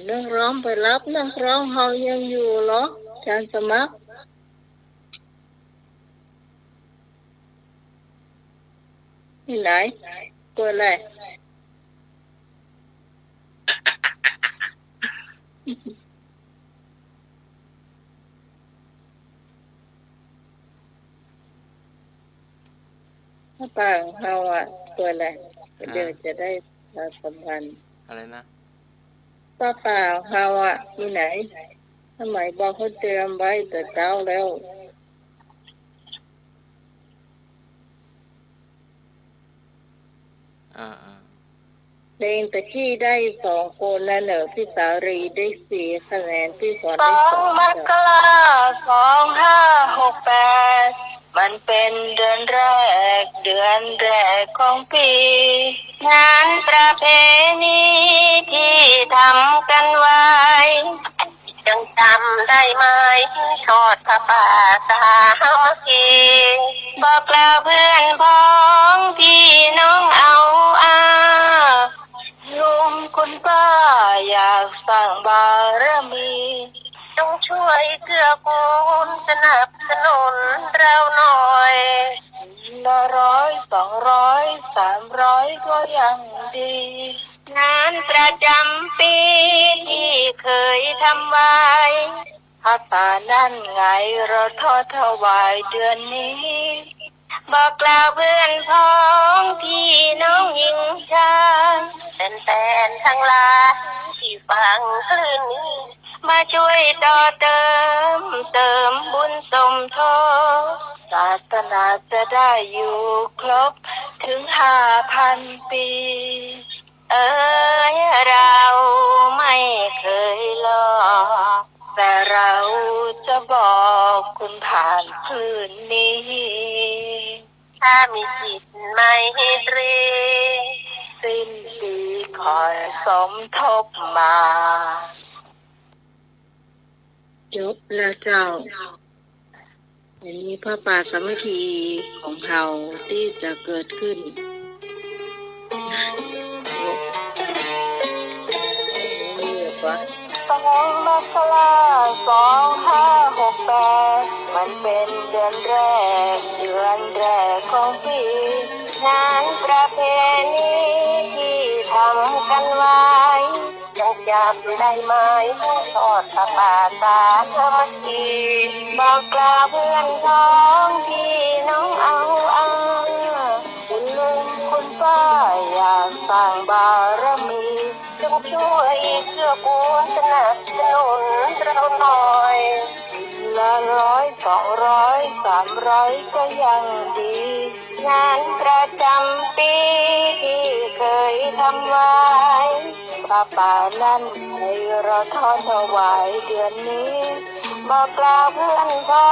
นักร้องไปรับนักร้องเฮายังอยู่เหรออาจารย์สมัครที่ไหนตัวอะไรถ้าป่าของเฮาตัวอะไรเดี๋ยวจะได้สัมพันธ์อะไรนะป้าป่าของเฮาที่ไหนสมัยบอกเขาเตรียมไว้แต่เจ้าแล้วเพลงตะกี้ได้2 คนแล้วเหรอพี่สารีได้4 คะแนนพี่สอนได้2 มกรา2568มันเป็นเดือนแรกของปีงานประเพณีที่ทำกันไว้ยังจำได้ไหมทอดผ้าป่าสามัคคีบอกกล่าวเพื่อนพ้องพี่น้องเอาลุงคุณป้าอยากสร้างบารมีจงช่วยเกื้อกูลสนับสนุนเราหน่อยละ100 200 300ก็ยังดีงานประจำปีที่เคยทำไว้ผ้าป่านั่นไงเราทอดถวายเดือนนี้บอกกล่าวเพื่อนพ้องพี่น้องหญิงชายแฟนๆทั้งหลายที่ฟังคลื่นนี้มาช่วยต่อเติมบุญสมทบศาสนาจะได้อยู่ครบถึง5,000 ปีเราไม่เคยหลอกแต่เราจะบอกคุณผ่านคืนนี้ถ้ามีจิตไม่ตรีสิ้นปีคอยสมทบมาจบแล้วเจ้าอันนี้พระป่าสามัคคีของเราที่จะเกิดขึ้น2 มกราคม 2568มันเป็นเดือนแรกของปีงานประเพณีที่ทำกันไว้ยังจำได้ไหมทอดผ้าป่าสามัคคีบอกกล่าวเพื่อนพ้องพี่น้องเอาคุณลุงคุณป้าอยากสร้างบารมีจงช่วยเกื้อกูลสนับสนุนเราหน่อยละ100 200 300ก็ยังดีงานประจำปีที่เคยทำไว้ผ้าป่านั่นให้เราทอดถวายเดือนนี้บอกกล่าวเพื่อนพ้อ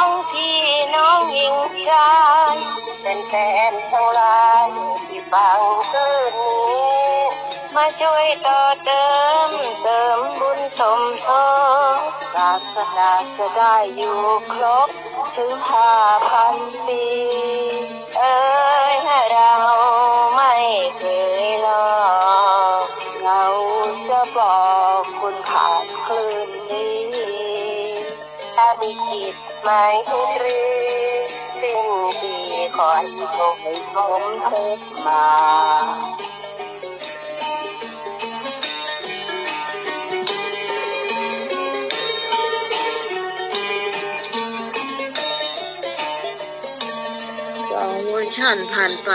งพี่น้องหญิงชายเป็นแฟนทั้งหลายที่ฟังคืนนี้มาช่วยต่อเติมบุญสมทบศาสนาจะได้อยู่ครบถึง5,000 ปีเราไม่เคยหลอกเราจะบอกคุณผ่านคลื่นนี้ถ้ามีจิตไม่ตรีสิ้นปีขอให้สมทบมา2 เวอร์ชันผ่านไป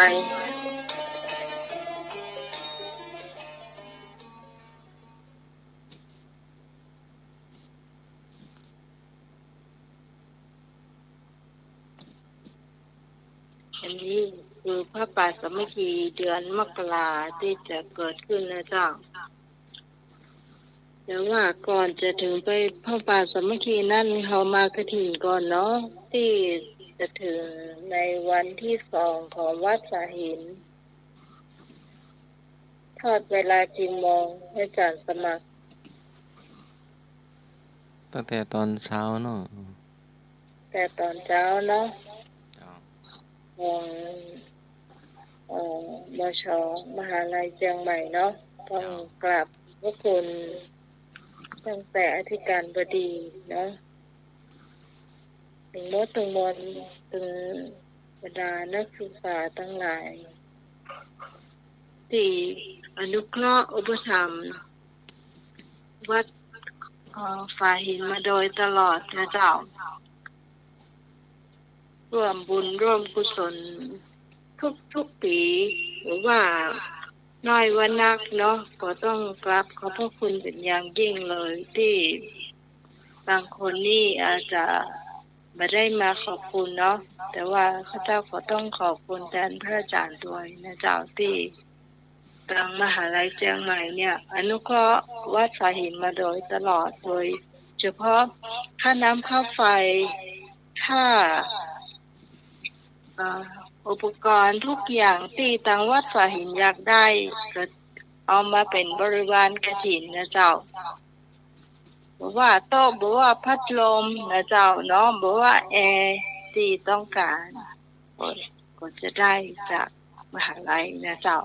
อันนี้คือพระป่าสามัคคีเดือนมกราที่จะเกิดขึ้นนะเจ้าแต่ว่าก่อนจะถึงไปพระป่าสามัคคีนั่นเขามากฐินก่อนเนาะที่จะถึงในวันที่2ของวัดสาหินทอดเวลากี่โมงให้อาจารย์สมัครตั้งแต่ตอนเช้าเนาะแต่ตอนเช้าเนาะของมช.มหาลัยเชียงใหม่เนาะต้องกราบพระคุณ ตั้งแต่อธิการบดีเนาะถึงมดถึงมนถึงบรรดานักศึกษาทั้งหลายที่อนุเคราะห์อุปถัมภ์วัดฝ่ายหินมาโดยตลอดนะเจ้าร่วมบุญร่วมกุศลทุกปีหรือว่าน้อยวันนักเนาะก็ต้องกราบขอบพระคุณเป็นอย่างยิ่งเลยที่บางคนนี่อาจจะไม่ได้มาขอบคุณเนาะแต่ว่าข้าเจ้าก็ต้องขอบคุณแทนพระอาจารย์ด้วยนะเจ้าที่ทางมหาลัยเชียงใหม่เนี่ยอนุเคราะห์วัดสาหินมาโดยตลอดโดยเฉพาะค่าน้ำค่าไฟค่าอุปกรณ์ทุกอย่างที่ทางวัดสาหินอยากได้ก็เอามาเป็นบริวารกฐินนะเจ้าบอกว่าโต๊ะบอกว่าพัดลมนะเจ้าเนาะบอกว่าแอร์ที่ต้องการก็จะได้จากมหาลัยนะเจ้า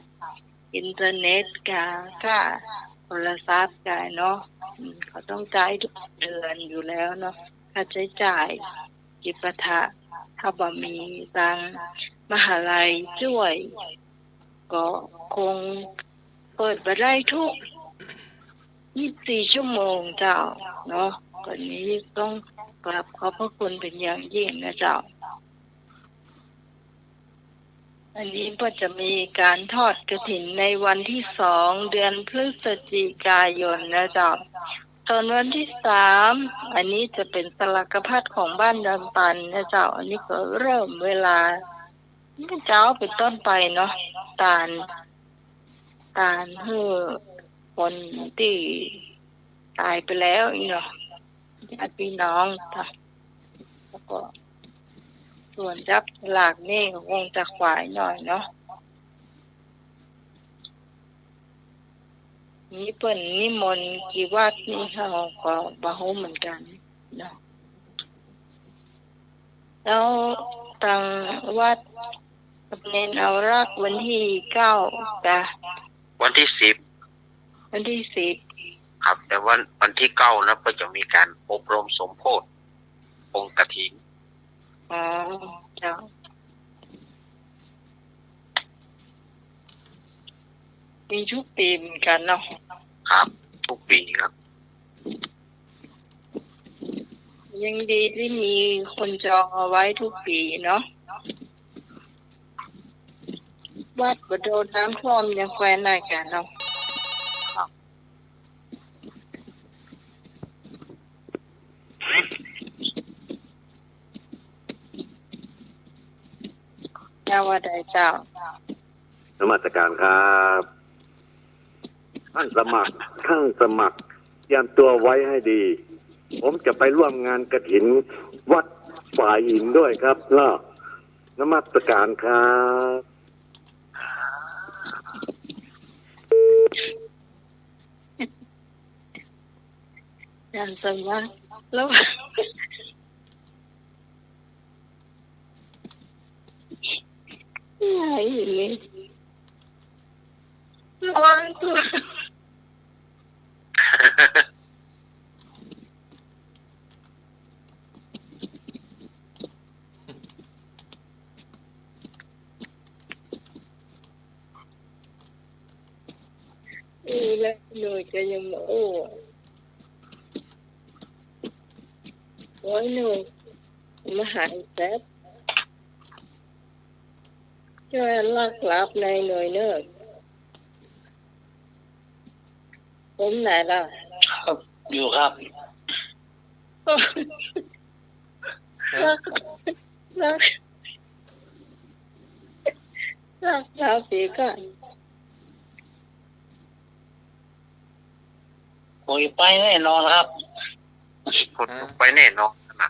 อินเทอร์เน็ตก็โทรศัพท์กันเนาะเขาต้องจ่ายทุกเดือนอยู่แล้วเนาะค่าใช้จ่ายจิปาถะถ้าบ่มีตังมหาลัยช่วยก็คงเปิดไปได้ทุก24 ชั่วโมงเจ้าเนาะก่อนนี้ต้องกราบขอบพระคุณเป็นอย่างยิ่งนะเจ้าอันนี้ก็จะมีการทอดกฐินในวันที่2 เดือนพฤศจิกายนนะเจ้าส่วนวันที่3อันนี้จะเป็นสลักพัดของบ้านดอนปันนะเจ้าอันนี้ก็เริ่มเวลาเจ้าเป็นต้นไปเนาะตาลเพื่อคนที่ตายไปแล้วอีเนาะญาติพี่น้องค่ะแล้วก็ส่วนจับฉลากนี่คงจะขวายหน่อยเนาะนี่เปิ่นนิมนต์กี่วัดนี่เขาก็บ่ฮู้เหมือนกันเนาะแล้วทางวัดเน้นเอารักวันที่9จ้ะวันที่10ครับแต่วันที่9นะก็จะมีการอบรมสมโภชองค์กฐินอ๋อเจ้ามีทุกปีเหมือนกันเนาะครับทุกปีครับยังดีที่มีคนจองเอาไว้ทุกปีเนาะวัดบ่โดนน้ำท่วมยังแควนได้กันเนาะเจ้าว่าใดเจ้านมัสการครับท่านสมัครเตรียมตัวไว้ให้ดีผมจะไปร่วมงานกฐินวัดฝ่ายหินด้วยครับล่ะนมัสการครับยันสมัครแล้วไหนเลยระวังตัวแล้วหนูจะยังโอ้ยหนูมาหายแซ่บช่วยลักลับในหน่วยเนอะผมไหนล่ะอยู่ครับลักเราสีกันคุยไปแน่นอนครับคุยไปแน่นอนนะ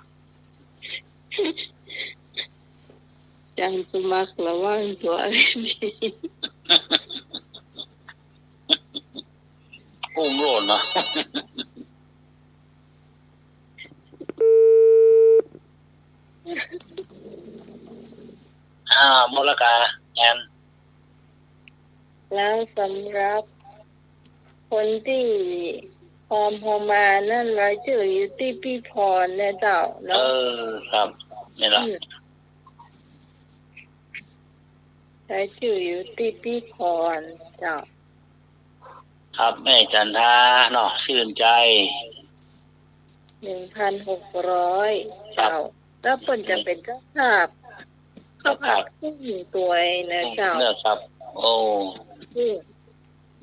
จังสมัครระวังตัวดีอุ้มโลดนะมรกาแอนแล้วสำหรับคนที่พ อมพอมานั่นรายชื่ออยู่ที่พี่พรนะเจ้า เอ เนาะ อครับนี่ล่ะ รายชื่ออยู่ที่พี่พรเจ้า ครับแม่จันทาเนาะชื่นใจ 1,600 เจ้า แล้วเพิ่นจะเป็นเจ้าภาพ ครับ ขึ้นตัวเองนะเจ้า เนื้อครับ โอ้ ที่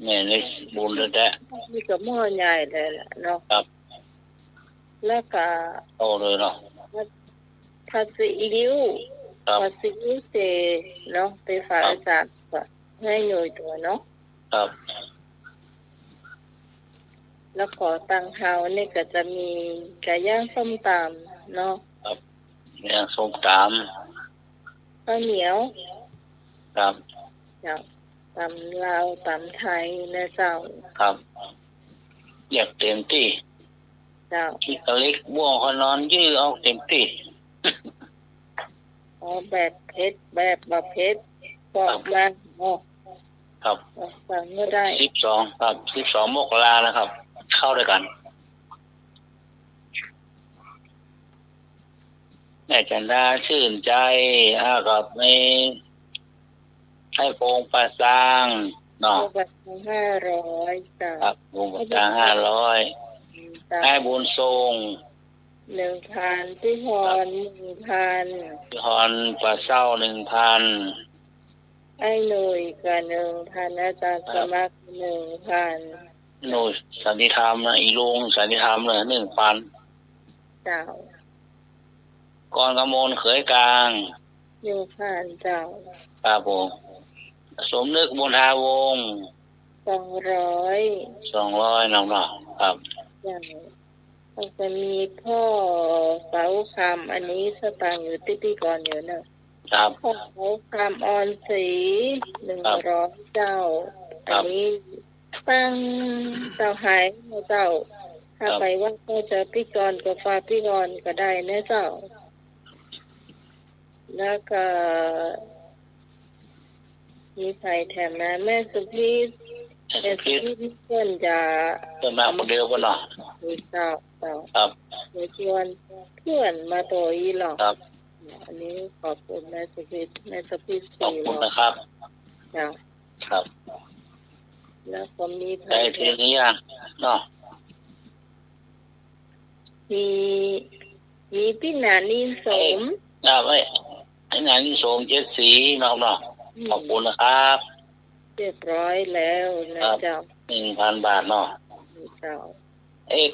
แม่นี่บุญแท้ มีกับหม้อใหญ่เลยล่ะเนาะ ครับ แล้วก็ ๆโตเลยเนาะ ผัดซีอิ๊ว ครับ ผัดซีอิ๊วเจเนาะไปฝากอาจารย์ก็ให้หน่วยตัวเนาะ ครับ แล้วขอตังเฮานี่ก็จะมีไก่ย่างส้มตำเนาะ เนี่ยส้มต ข้าวเหนียว ำครับ เจ้าตำลาวตำไทยนะเจ้า ครับอยากเต็มที่ เจ้า ที่กะเล็กบ่วงเขานอนยื้อเอาเต็มที่ แบบเผ็ดแบบบะเผ็ดบอกมาเนาะ ครับ สั่งก็ได้ 12ครับ12มกรานะครับ เข้าด้วยกันแม่จันดาชื่นใจกับในให้โปงปลาซางเนาะ เอาบัตร500จ้ะ ครับโปงปลาซาง500 จ้ะ ให้บุญทรง 1,000พี่พร 1,000 ฮอนปลาเศร้า 1,000 ไอ้หนุ่ยก็1,000อาจารย์สมัคร1,000 หนูสันติธรรมนะอีลุงสันติธรรมเลย1,000 เจ้า ก่อนกำมลเขยกลาง 1,000เจ้า ครับผมสมนึกบุญทาวงศ์ 200 200น้องเนาะครับ จ้ะแล้วก็มีพ่อเสาคำอันนี้สตางค์อยู่ที่พี่ก่อนอยู่เนอะ ครับ พ่อเสาคำออนสี100เจ้า อันนี้ตั้งเจ้าหายนะเจ้า ถ้าไปว่าก็จะพี่กรก็ฝากพี่กรก็ได้นะเจ้า แล้วก็มีใครแถมนะแม่สุพีช ให้ แม่สุ พิษ พีชเพื่อนจะ เพิ่มมาคนเดียวกันเนาะ มีเจ้า ครับ เดี๋ยวชวนเพื่อนมาตัวอีหรอก ครับ อันนี้ขอบคุณแม่สุพีชแม่สุพีช ขอบ 400 คุณนะครับ เจ้า ครับ แล้วก็มีใคร ได้ทีนี้ยังเนาะ มีพี่หนานินสม ครับไอ้นายนิสม7สีน้องเนาะขอบคุณนะครับ เรียบร้อยแล้วนะเจ้า 1,000 บาทเนาะ เจ้า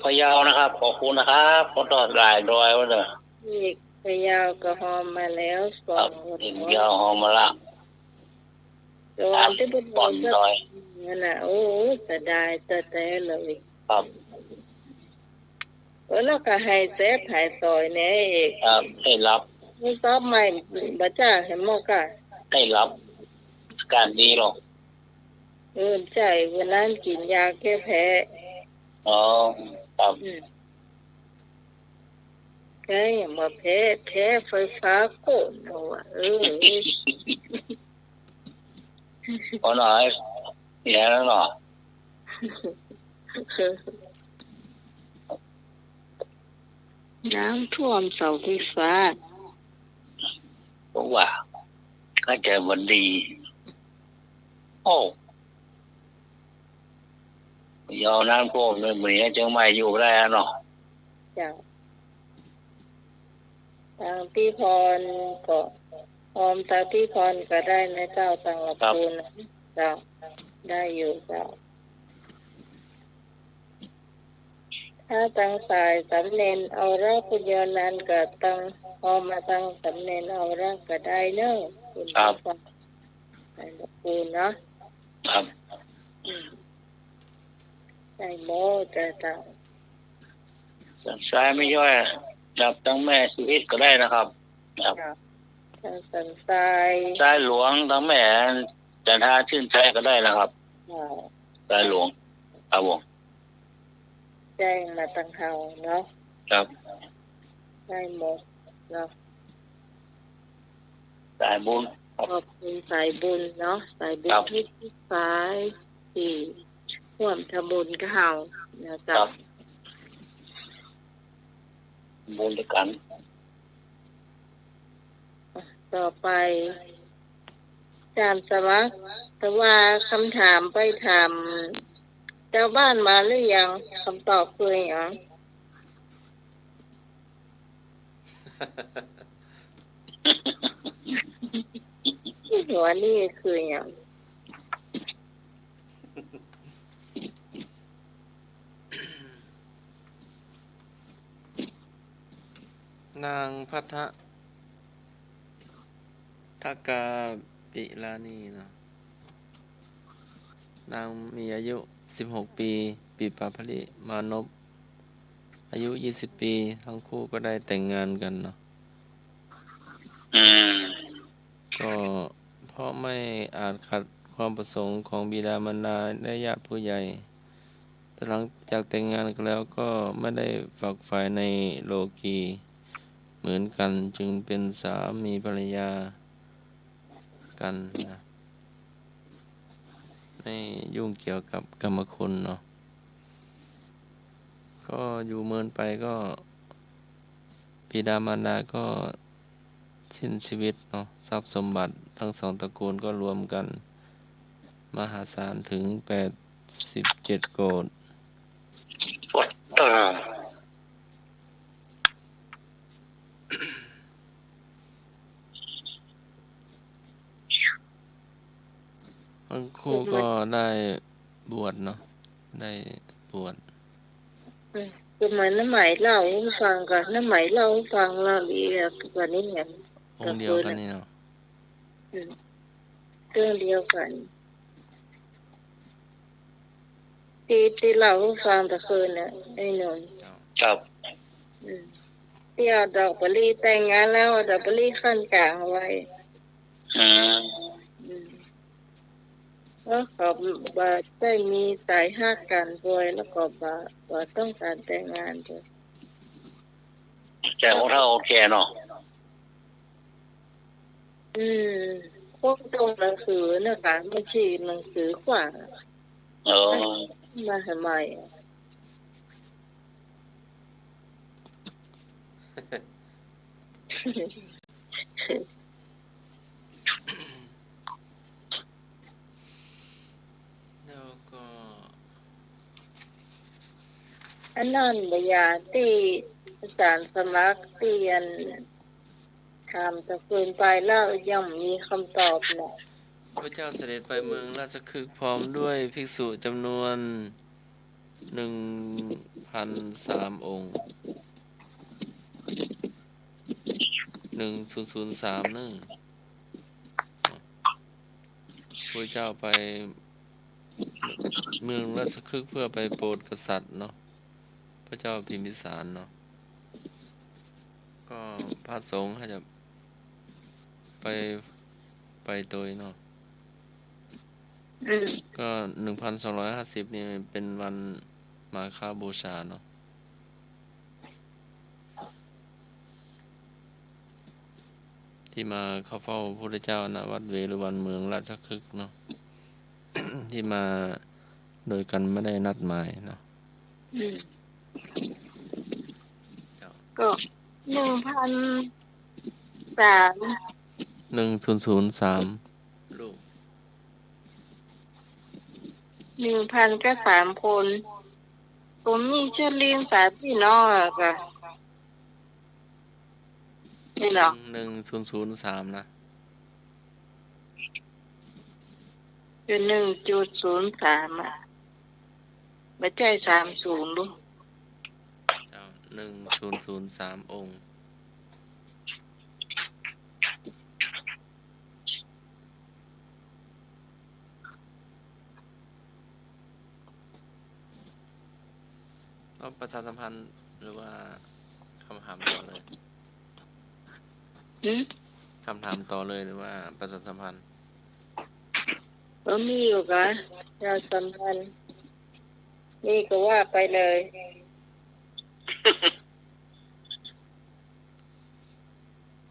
พะเยานะครับขอบคุณนะครับขอต่อหลายดอยไว้เด้อ นี่พะเยาวก็หอมมาแล้วส ค อ รั ง บดินยาวหอมมาละ โดนที่เป็น ก่อนดอย นั่นน่ะโอ้จะได้แต่เลย ครับ แล้วก็ให้แซ่บให้ซอยแน่เอก ครับให้รับ ไม่ซอบใหม่บ่จ้าให้หมอกะ ให้รับการดีหรอก ใจวันนั้นกินยาแก้แพ้ อ๋อครับ แกยังมาแพ้ไฟฟ้าโกนเอาอะ ขอหน่อยเนี่ยแล้วเนาะ น้ำท่วมเสาไฟฟ้า ผมว่าก็จะวันดี โอ้ยาวน้ำท่วมเลยเหมือนจะไม่อยู่ได้วเนาะ จ้ะทางพี่พรก็พร้อมทางพี่พรก็ได้นะเจ้าทางละปูนนะเจ้าได้อยู่เจ้าถ้าตั้งสายสำเนนเอารักคุณยานันก็ตั้งพอมาตั้งสำเนนเอารักก็ได้เนอะคุณพี่พรได้ละปูนเนาะ ครับ ได้โมจะเจ้า สายไม่ย่อยจับตั้งแม่ชีวิตก็ได้นะครับครับ ทางสันทราย สายหลวงตั้งแม่จันทาชื่นใจก็ได้นะครับสายหลวงครับผม แจ้งมาตั้งเฮาเนาะ ครับ ได้หมดเนาะ สายบุญ ขอบคุณสายบุญเนาะสายบุญ ครับ ที่สายที่ ร่วมทำบุญกับเฮานะ ค เจ้า รับบุญด้วยกัน ต่อไปจามสมัครแต่ว่าคำถามไปถามเจ้าบ้านมาหรือยังคำตอบคือหยังหัวนี่คือหยัง นางพัทธทกาปิลานีเนาะนางมีอายุ16ปีปีปาพลิมานพอายุ20ปีทั้งคู่ก็ได้แต่งงานกันเนาะ อืม ก็เพราะไม่อาจขัดความประสงค์ของบิดามารดาและญาติผู้ใหญ่ แต่หลังจากแต่งงานกันแล้วก็ไม่ได้ฝักใฝ่ในโลกีเหมือนกันจึงเป็นสามีภรรยากันนะไม่ยุ่งเกี่ยวกับกรรมคุณเนาะก็อยู่เมินไปก็บิดามารดาก็สิ้นชีวิตเนาะทรัพย์สมบัติทั้งสองตระกูลก็รวมกันมหาศาลถึง87 โกฏ เออ ทั้งคู่ก็ได้บวชเนาะได้บวช คือเหมือนน้ำไหมเล่าให้ฟังกันน้ำไหมเล่าให้ฟังเราดีกว่านี้เนี่ย องค์เดียวกันนี่เนาะ เรื่องเดียวกันที่เราให้ฟังแต่คืนน่ะไอ้หนุ่ม ครับ ที่เอาดอกมะลิแต่งงานแล้วเอาดอกมะลิขั้นกลางเอาไว้ อืม แล้วก็บาได้มีสายหักกันด้วยแล้วก็บาต้องการแต่งงานด้วย แต่ของเราโอเคเนาะ พวกตรงหนังสือนะคะไม่ใช่หนังสือขวาง เออ มาทำไมแล้วก็ อันนั้นบยาที่อาจารย์สมัครเตียนถามตะคืนไปแล้วยังมีคำตอบเนาะ พระเจ้าเสด็จไปเมืองราชคฤห์พร้อมด้วยภิกษุจำนวน 1,003 องค์ 1003นึงพระเจ้าไปเมืองราชคฤห์เพื่อไปโปรดกษัตริย์เนาะพระเจ้าพิมพิสารเนาะก็พระสงฆ์ให้จะไปโดยเนาะก็ 1,250 นี่เป็นวันมาฆบูชาเนาะที่มาเข้าเฝ้าพระพุทธเจ้าณวัดเวรุวันเมืองราชคฤห์เนาะ ที่มาโดยกันไม่ได้นัดหมายเนาะ ก็1,003 1003 ลูก 1,000ก็3 คน ผมมีชื่อเลี้ยง3 พี่น้องอะค่ะนี่เนาะ 1003นะ คือ 1.03 อ่ะไม่ใช่30ลูก เจ้า1003 องค์ก็ประชาสัมพันธ์หรือว่าคำถามต่อเลยคำถามต่อเลยหรือว่าประชาสัมพันธ์ ก็มีอยู่ค่ะประชาสัมพันธ์นี่ก็ว่าไปเลย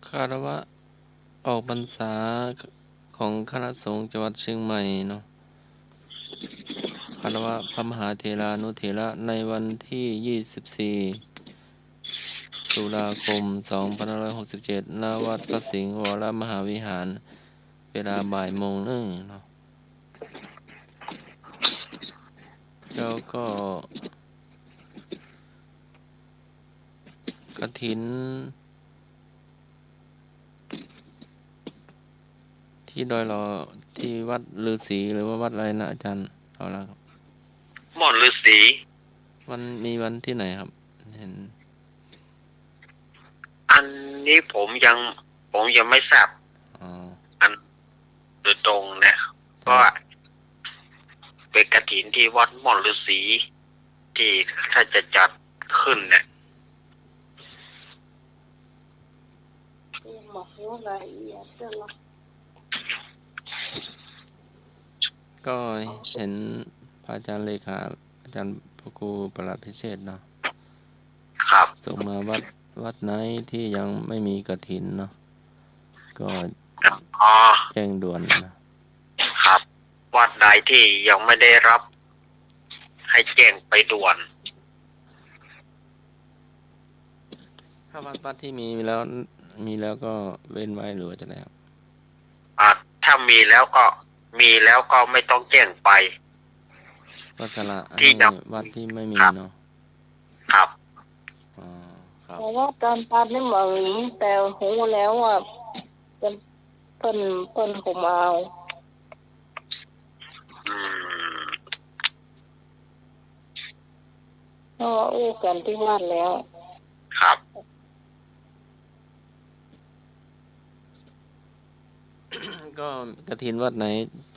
คารวะออกพรรษาของคณะสงฆ์จังหวัดเชียงใหม่เนาะข คารวะพระมหาเถรานุเถระในวันที่ 24 ตุลาคม 2567 ณ วัดพระสิงห์วรมหาวิหาร เวลาบ่ายโมงนึงเนาะแล้วก็กฐินที่ดอยหลอที่วัดฤาษีหรือว่าวัดอะไรนะอาจารย์เอาละครับ ม่อนฤาษี วันมีวันที่ไหนครับ เห็น อันนี้ผมยังไม่ทราบ อ๋อ อันโดยตรงนะเพราะว่าเป็นกฐินที่วัดม่อนฤาษีที่ถ้าจะจัดขึ้นเนี่ย ก็เห็นพระอาจารย์เลขาอาจารย์พระครูประหลัดพิเศษเนาะ ครับ ส่งมาวัดไหนที่ยังไม่มีกฐินเนาะก็ อ๋อ แจ้งด่วนนะครับ วัดใดที่ยังไม่ได้รับ ให้แจ้งไปด่วน ถ้าวัดที่มีแล้วก็เว้นไว้หรือว่าจะไงครับ ถ้ามีแล้วก็ไม่ต้องแจ้งไป ก็สละอัน ที่ นี้ ยัง วัดที่ไม่มี ครับ เนาะ ครับ อ๋อครับ แต่ว่าการตัดนี่เหมือนแต่หูแล้วอ่ะเป็นเพิ่นผมเอา อืม เพราะว่าอู้กันที่วัดแล้ว ครับ ก็กฐินวัดไหน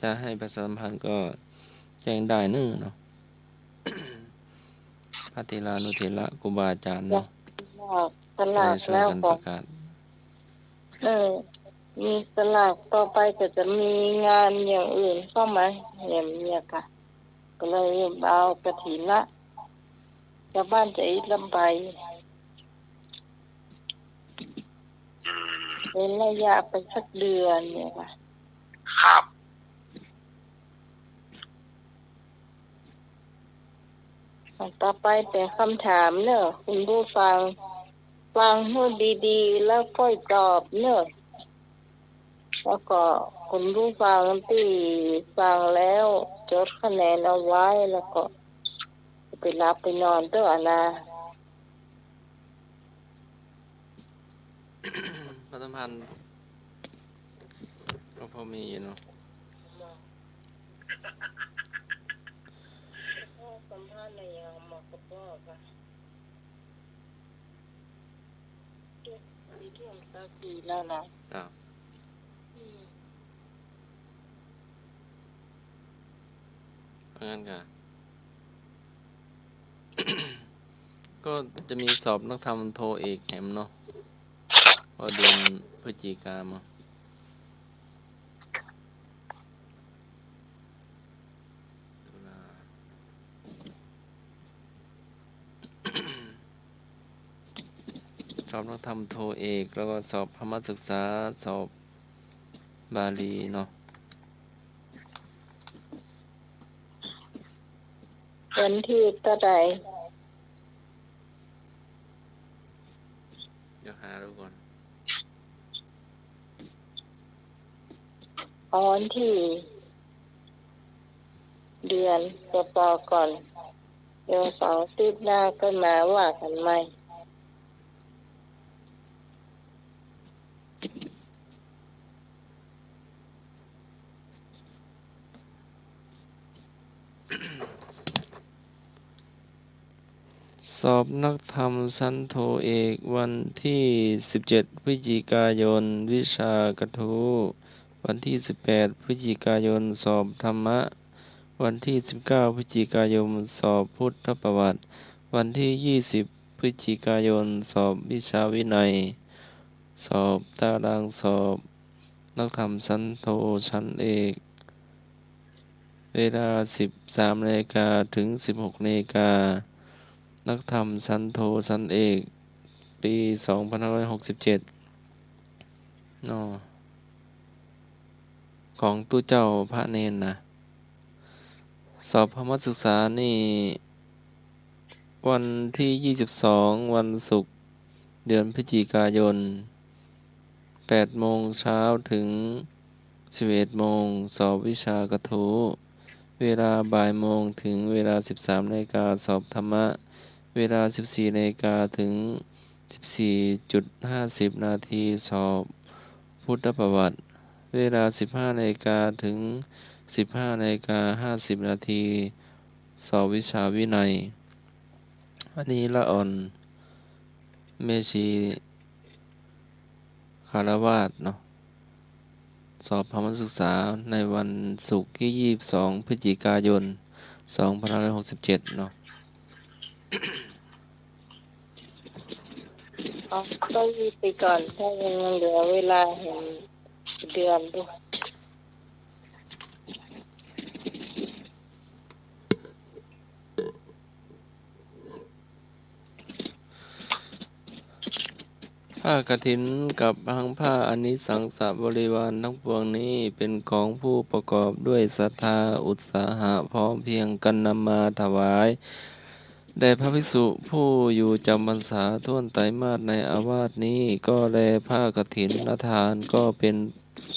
จะให้ประชาสัมพันธ์ก็แจ้งได้เนาะ พระเถรานุเถระครูบาอาจารย์เนาะ สลาก ช่วย แล้ว กัน ข ป อง ระกาศ มีสลากต่อไปก็จะมีงานอย่างอื่นเข้ามาอย่างเนี้ยค่ะ ก็เลยเอากฐินละชาวบ้านจะอิดลำไป อืม เป็นระยะไปสักเดือนเนี่ยค่ะ ครับ ต่อไปแต่คำถามเนอะคุณผู้ฟังให้ดีๆแล้วค่อยตอบเนอะแล้วก็คุณผู้ฟังที่ฟังแล้วจดคะแนนเอาไว้แล้วก็ไปรับไปนอนตัวนะ ประชาสัมพันธ์ก็พอมีอยู่เนาะ สัมภาษณ์ในยังหมอกกับพ่อค่ะมีท่วมสักทีแล้วนะ อ้าวงั้นก็ ก็จะมีสอบนักธรรมโทเอกแหมเนาะก็เดือนพฤศจิกายนตุลา สอบนักธรรมโทเอกแล้วก็สอบพรหมศึกษาสอบบาลีเนาะ วันที่เท่าไหร่ เดี๋ยวหาดูก่อน เอาวันที่เดือนต่อก่อนเดี๋ยวเสาร์อาทิตย์หน้าก็มาว่ากันใหม่ สอบนักธรรมชั้นโทเอกวันที่ 17 พฤศจิกายน วิชากทูวันที่ 18 พฤศจิกายน สอบธรรมะ วันที่ 19 พฤศจิกายน สอบพุทธประวัติ วันที่ 20 พฤศจิกายน สอบวิชาวินัย สอบตารางสอบนักธรรมชั้นโทชั้นเอก เวลา 13 นาฬิกาถึง 16 นาฬิกา นักธรรมชั้นโทชั้นเอก ปี 2567เนาะของตู้เจ้าพระเนนนะ สอบพมัสศึกษานี่วันที่ 22 วันศุกร์เดือนพฤศจิกายน 8 โมงเช้าถึง 11 โมงสอบวิชากระทู้เวลาบ่ายโมงถึงเวลา 13 นาฬิกาสอบธรรมะเวลา 14 นาฬิกาถึง 14.50 นาทีสอบพุทธประวัติเวลา 15 นาฬิกาถึง 15 นาฬิกา 50 นาทีสอบวิชาวินัยอันนี้ละอ่อนเมชีคารวาสเนาะสอบพมัสศึกษาในวันศุกร์ที่ 22 พฤศจิกายน 2567 เนาะ เอาก็ยืดไปก่อนถ้ายังเหลือเวลาเห็นเดือนด้วย ผ้ากฐินกับพังผ้าอานิสังสบริวารทั้งปวงนี้เป็นของผู้ประกอบด้วยศรัทธาอุตสาหะพร้อมเพรียงกันนำมาถวายแด่พระภิกษุผู้อยู่จำพรรษาท่วนไตรมาสในอาวาสนี้ก็แลผ้ากฐินทานก็เป็น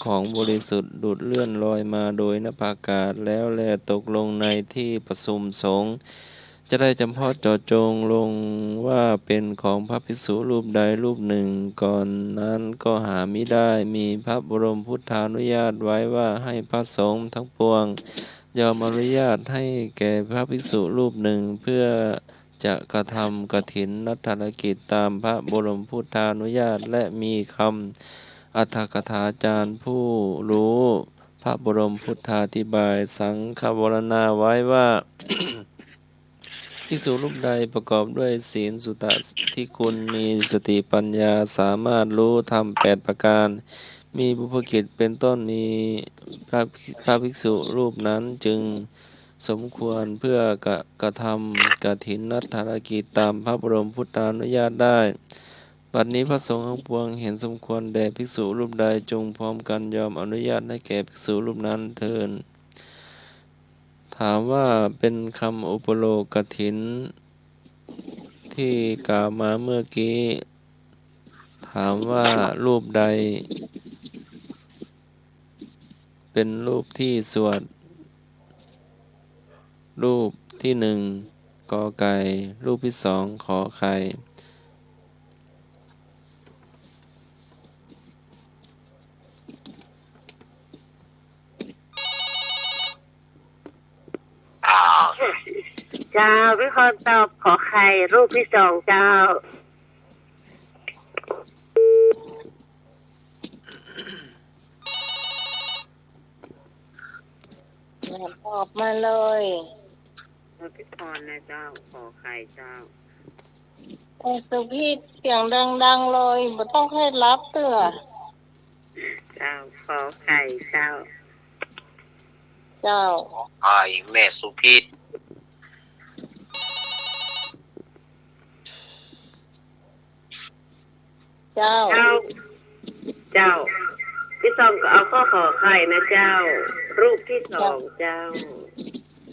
ของบริสุทธิ์ดุจเลื่อนลอยมาโดยนภาอากาศแล้วแลตกลงในที่ประชุมสงฆ์จะได้จำเพาะเจาะจงลงว่าเป็นของพระภิกษุรูปใดรูปหนึ่งก่อนนั้นก็หามิได้มีพระบรมพุทธานุญาตไว้ว่าให้พระสงฆ์ทั้งปวงยอมอนุญาตให้แก่พระภิกษุรูปหนึ่งเพื่อจะกระทำกฐินนัฐกิจตามพระบรมพุทธานุญาตและมีคำอรรถกถาจารย์ผู้รู้พระบรมพุทธาธิบายสังฆวรณาไว้ว่า ภิกษุรูปใดประกอบด้วยศีลสุตที่คุณมีสติปัญญาสามารถรู้ธรรม8 ประการมีบุพกิจเป็นต้นมีพระภิกษุรูปนั้นจึงสมควรเพื่อกระทำกฐินนัฐกิจตามพระบรมพุทธานุญาตได้บัดนี้พระสงฆ์ทั้งปวงเห็นสมควรแด่ภิกษุรูปใดจงพร้อมกันยอมอนุญาตให้แก่ภิกษุรูปนั้นเถิดถามว่าเป็นคำอุปโลกกฐินที่กล่าวมาเมื่อกี้ถามว่ารูปใดเป็นรูปที่สวดรูปที่หนึ่งกอไก่รูปที่สองขอไข่อ้าว เจ้าพี่คนตอบขอไข่รูปที่ 2เจ้าตอบมาเลยรูปที่พรนะเจ้าขอไข่เจ้าไอ้สุพี่เสียงดังๆเลยไม่ต้องให้รับเตือเจ้าขอไข่เจ้าเจ้า ไอ้แม่สุพิษ เจ้าที่สองก็เอาข้อขอไข่นะเจ้ารูปที่สองเจ้า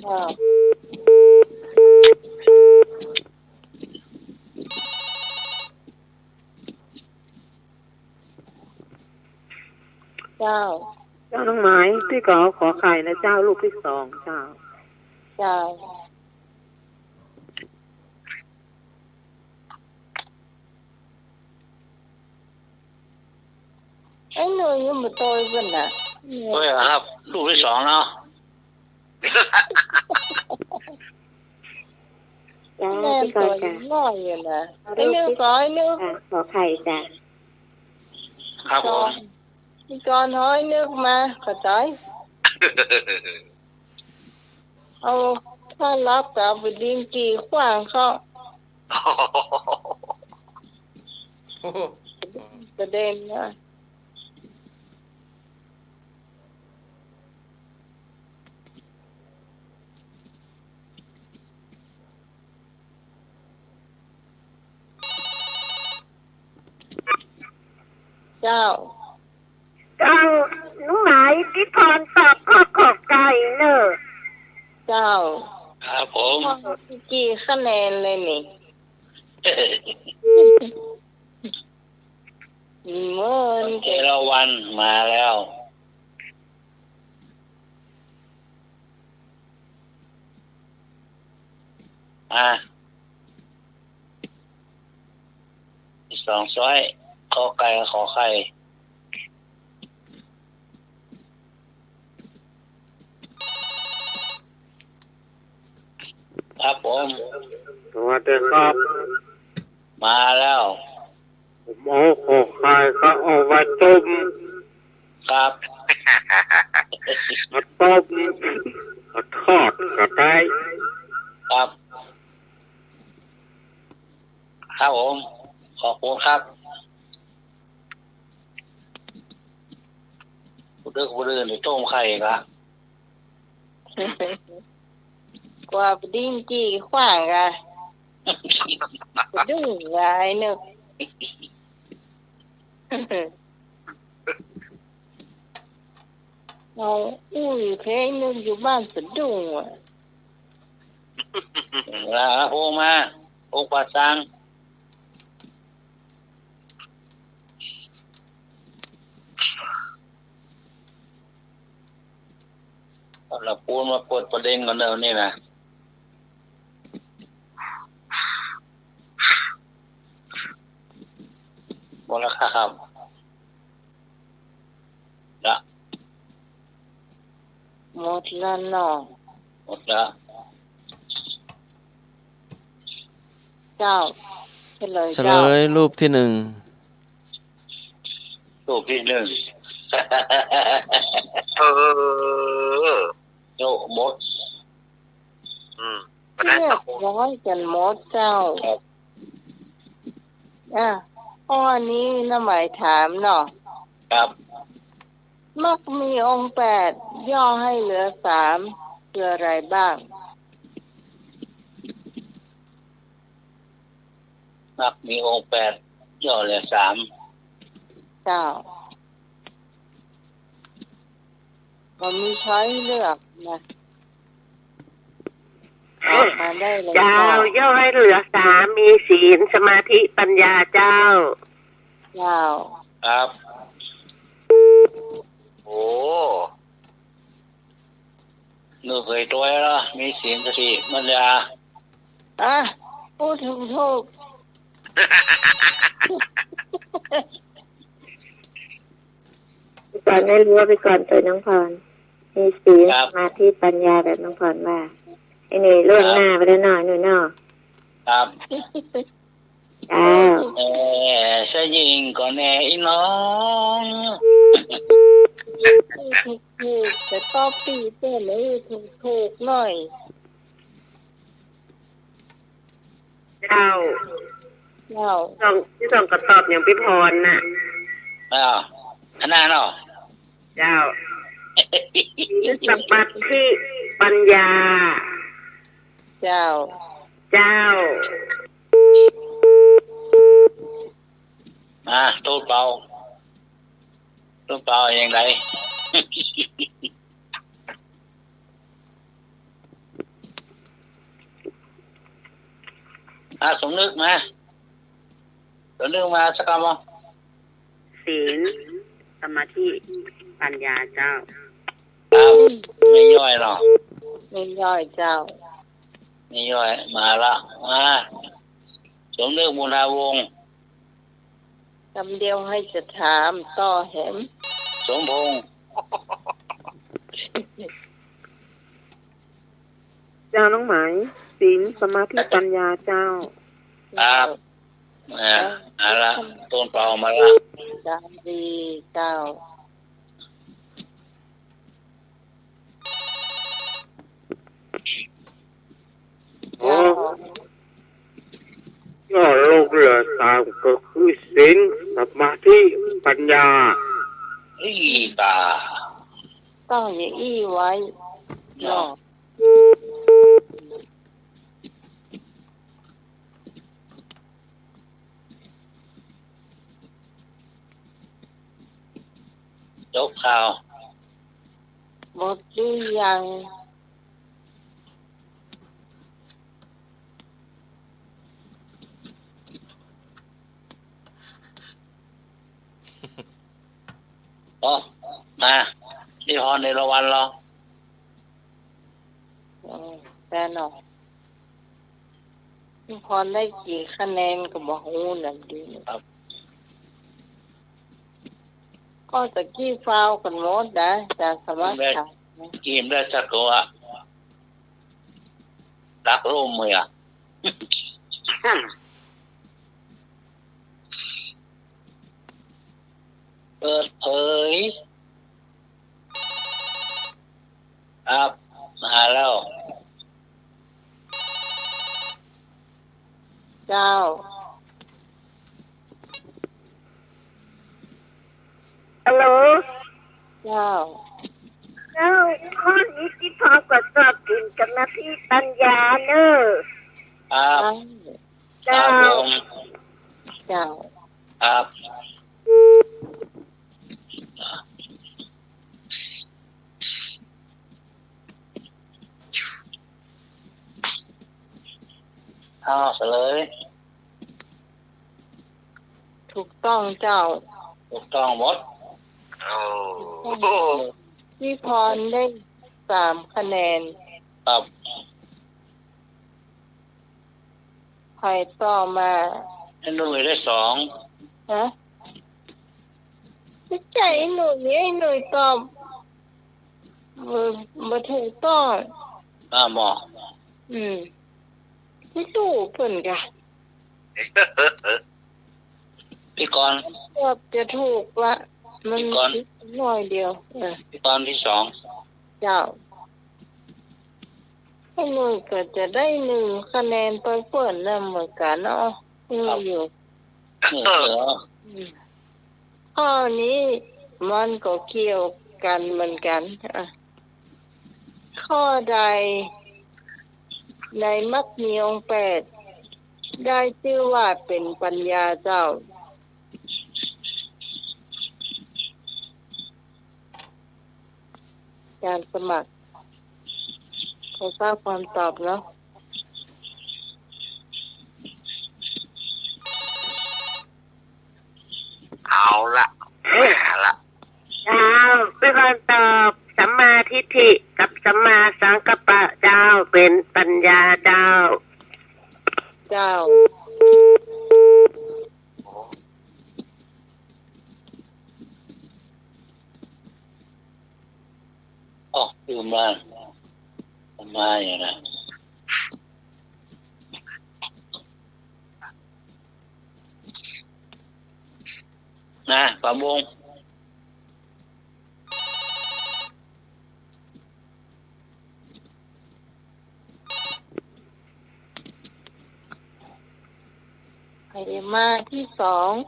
เจ้าน้องไม้ที่ก็เอาขอไข่นะเจ้ารูปที่สองเจ้าไอ้หนูยังไม่โตอีกน่ะเฮ้ยครับลูกที่สองเนาะ แม่ตัวน้อยอยู่นะไอ้นึกขอไข่จ้ะ ครับผม พี่ก่อนห้อยนึกมาขอใจเอาถ้ารับกับไปดิ้งกี่ขวางเขาประเด็นนะเจ้าน้องหมายที่พรตอบข้อขอบไก่เนอะ เจ้า ครับผม ว่ากี่คะแนนเลยนี่เมื่อ เอราวันมาแล้วสองซ้อยขอไก่ขอไข่ครับผม สวัสดีครับ มาแล้ว ผมเอาขอไข่ก็เอาไว้ต้ม ครับ มาต้มมาทอดก็ได้ ครับ ครับผม ขอบคุณครับผู้ดื้อนี่ต้มไข่ละ กว่าปดิ้งกี่ขว้างอะดุ้งไงนึกเอาอุ้ยเพลงนึกอยู่บ้านสะดุ้งอ่ะ ลาโอมาโอปาซังเราปูนมาเปิดประเด็นกันเดิมนี่นะบนราคาครับละ หมดแล้วเนาะ หมดละ เจ้าเฉลย เฉล เจ้าย รูปที่หนึ่ง รูปที่หนึ่ง เออ โยมด วันนั้น เรีย ตะ บ โกน ร้อยกันหมดเจ้าข้อนี้น้าหมายถามเนาะ ครับ มักมีองค์แปดย่อให้เหลือสามคืออะไรบ้าง นักมีองค์แปดย่อเหลือสาม เจ้าก็มีช้อยเลือกนะออกมาได้เลย เจ้าย่อให้เหลือสามมีศีลสมาธิปัญญาเจ้า เจ้า ครับ โอ้ นึกเคยตัวแล้วมีศีลสติปัญญา อ่ะพูดถูก ก่อนให้รู้ว่าไปก่อนตัวน้องพรมีศีล ครับ สมาธิปัญญาแบบน้องพรว่าไอ้นี่ล่วงหน้าไปแล้วหน่อยหนูเนาะ ครับ เจ้า ใช่ยิงก่อนแน่อีน้อง ถูกแต่ต้อปีเต้เลยถูกหน่อย เจ้า เจ้า ที่ส่งกระตอบอย่างพี่พรน่ะ อ้าวขนาดเนาะ เจ้าสมาธิปัญญา เจ้า เจ้า ตู้เปล่าอย่างไร สมนึกมาสักคำว่า ศีลสมาธิปัญญาเจ้า ครับไม่ย่อยหรอก ไม่ย่อยเจ้า ไม่ย่อยมาละสมนึกบุญาวงศ์ คำเดียวให้จะถามต่อแหม สมพงษ์ เจ้าน้องหมายศีลสมาธิปัญญาเจ้า ครับมาละต้นเปล่ามาละ จามดีเจ้า โอ้ย่อโลกเหลือสามก็คือศีลสมาธิปัญญา อีตา ต้องอย่างอี้ไว้เนาะ จบข่าว หมดหรือยัง อ๋อมาพี่พรในรางวัลเรา แน่นอนพี่พรได้กี่คะแนนก็บอกฮู้นั่นดีนะครับก็ตะกี้ฟาวกันหมดนะจากสมัครข่าวนะ ทีมได้สักตัวรักร่วมมือเปิดเผยครับมาแล้ว เจ้า ฮัลโหล เจ้า เจ้าข้อนี้ที่พอก็สอบกินกับนาที่ปัญญาเนอะ ครับค เจ้า รับผม เจ้า ครับเอาเลย ถูกต้องเจ้า ถูกต้องหมด โอ้ พี่พรได้3 คะแนน ครับ ใครต่อมา ให้หนุ่ยได้2 ฮะไม่ใช่ไอ้หนุ่ยตอบบ่ถูกต้อง หมอ ไม่ถูกเพิ่นกะ พี่กรณ์ เกือบจะถูกละมัน พี่กรณ์ นิดหน่อยเดียว พี่กรณ์ที่2 เจ้าไอ้หนุ่ยก็จะได้1 คะแนนไปเพิ่นนำเหมือนกันเนาะอยู่ นี่เหรอ ข้อนี้มันก็เกี่ยวกันเหมือนกันข้อใดในมรรคมีองค์8ได้ชื่อว่าเป็นปัญญาเจ้าการสมัครขอทราบความตอบเนาะ เอาละมาละ เจ้าเป็นคนตอบสัมมาทิฏฐิกับสัมมาสังกัปปะเจ้าเป็นปัญญาเจ้า เจ้า อ๋อลืมมาอย่างนั้นนะปะบง ไปมาที่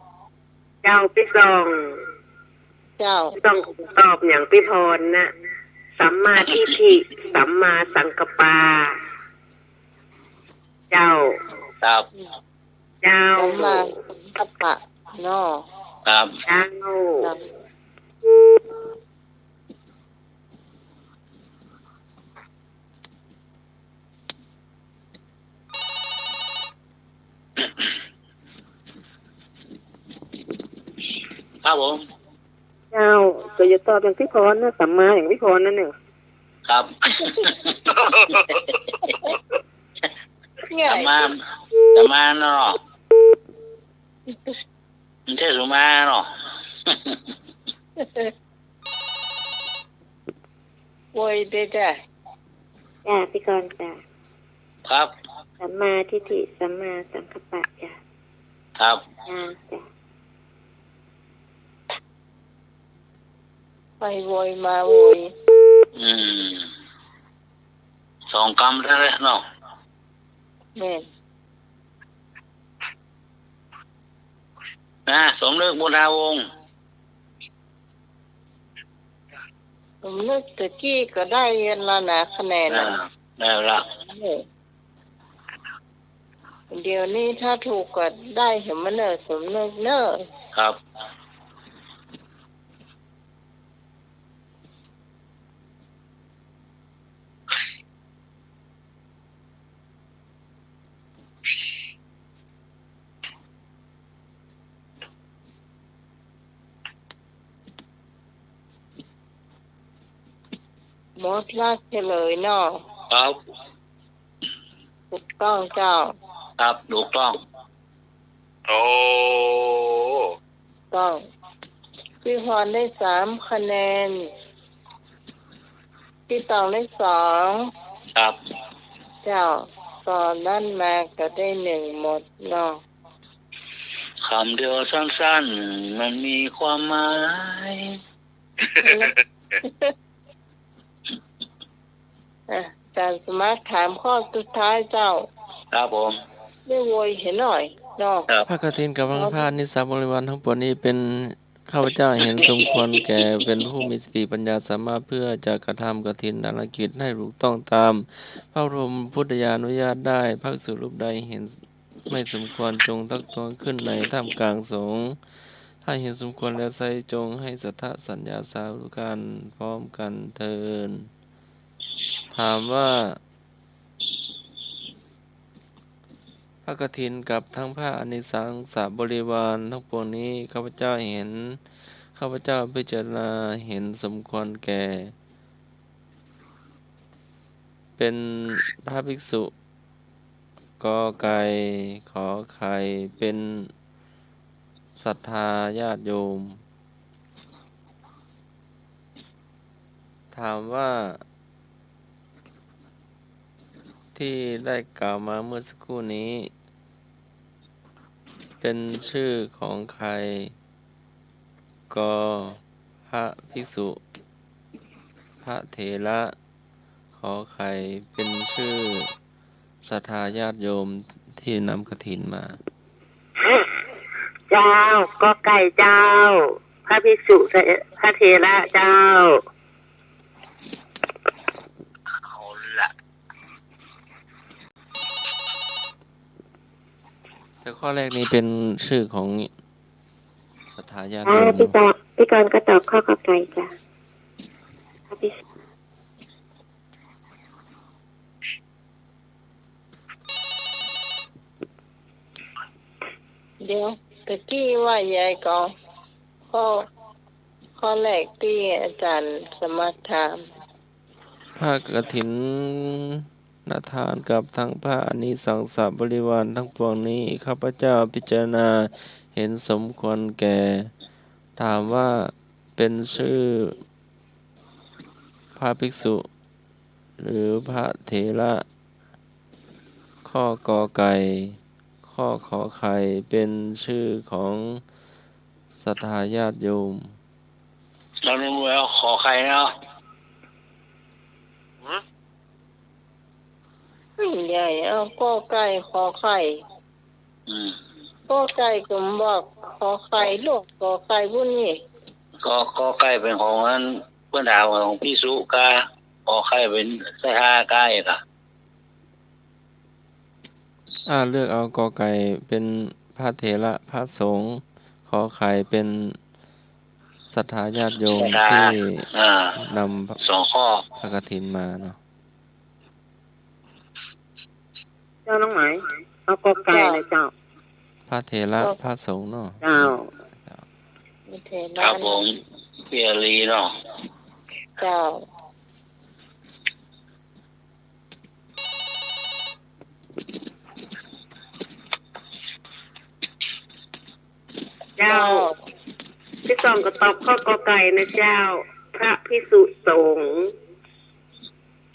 2 เจ้าพี่ส่อง เจ้า ต้องตอบอย่างพี่พรนะสัมมาทิฏฐิสัมมาสังกัปปะเจ้า ครับ เจ้า สัมมาสังกัปปะเนาะ ครับ เจ้า ครับ ครับผม เจ้าก็จะตอบอย่างพี่พรนะสัมมาอย่างพี่พรนั่นเนี่ย ครับ ง่า จะ ย มาเนาะมันเทศมาเนาะ โวยได้จ้ะ จ้าพี่กรณ์จ้า ครับ สัมมาทิฏฐิสัมมาสังกัปปะจ้า ครับ จ้าจ้า ไปโวยมาโวย 2 กรรมแล้วเนาะ แม่น นะสมนึกบุญาวงศ์ ผมนึกตะกี้ก็ได้เงินละนะคะแนนนะ ได้ละ เดี๋ยวนี้ถ้าถูกก็ได้เห็นมันเนอะสมนึกเนอะ ครับ หมดละเฉลยเนาะ ครับ ถูกต้องเจ้า ครับถูกต้อง โอ้ ต้องพี่พรได้3 คะแนนพี่ตองได้2ครับ เจ้าตอนนั้นมาก็ได้1หมดเนาะ คำเดียวสั้นๆมันมีความหมาย อ่ะอาจารย์สมัครถามข้อสุดท้ายเจ้า ครับผม ได้โวยเห็นหน่อยเนาะ ครับ พระกฐินกับวังพานิสาบริวารทั้งปวงนี้เป็นข้าพเจ้าเห็นสมควรแก่เป็นผู้มีสติปัญญาสามารถเพื่อจะกระทำกฐินนารกิจให้ถูกต้องตามพระบรมพุทธญาณุญาตได้พระภิกษุรูปใดเห็นไม่สมควรจงทักท้วงขึ้นในท่ามกลางสงฆ์ถ้าเห็นสมควรแล้วไซจงให้สัทธสัญญาสาธุการพร้อมกันเทินถามว่าพระกฐินกับทั้งพระอานิสังสบริวารทั้งปวงนี้ข้าพเจ้าเห็นข้าพเจ้าพิจารณาเห็นสมควรแก่ เป็นพระภิกษุกอไก่ขอไข่เป็นศรัทธาญาติโยม ถามว่า ที่ได้กล่าวมาเมื่อสักครู่นี้ เป็นชื่อของใครก็พระภิกษุพระเถระขอไข่เป็นชื่อศรัทธาญาติโยมที่นำกฐินมา เจ้าก็ไก่เจ้า พระภิกษุพระเถระเจ้า เอาละ แต่ข้อแรกนี้เป็นชื่อของศรัทธาญาติโยม พี่กรณ์ก็ตอบข้อกับไก่จ้ะพระภิกษุ เดี๋ยวตะกี้ว่ายายกองข้อแรกที่อาจารย์สมัครถาม พระกฐินนาทานกับทั้งพระอานิสังสบริวารทั้งปวงนี้ข้าพเจ้าพิจารณาเห็นสมควรแก่ ถามว่าเป็นชื่อพระภิกษุ หรือพระเถระข้อกอไก่ข้อขอไข่เป็นชื่อของศรัทธาญาติโยม เรารู้แล้วขอใครเนาะ ใหญ่เอาก็ไก่ขอไข่ อืม ก็ไก่ก็บอกขอไข่ลูกขอไข่บุญนี่ ก็ใกล้เป็นของนั้นเพื่อนดาวของพี่สุกาขอใครเป็นไส้ห้าใกล้ค่ะ เลือกเอากอไก่เป็นพระเถระพระสงฆ์ขอไข่เป็นศรัทธาญาติโยมที่ อ่าน ำ 2 ข้อ พระกฐินมาเนาะ เจ้าน้องหมายเอาก็ไก่นะเจ้า พระเถระพระสงฆ์เนาะ เจ้า มีเท ค นา รับผมเพียรีเนาะ เจ้า เจ้าพี่กรณ์ก็ตอบข้อกอไก่นะเจ้า พระภิกษุสงฆ์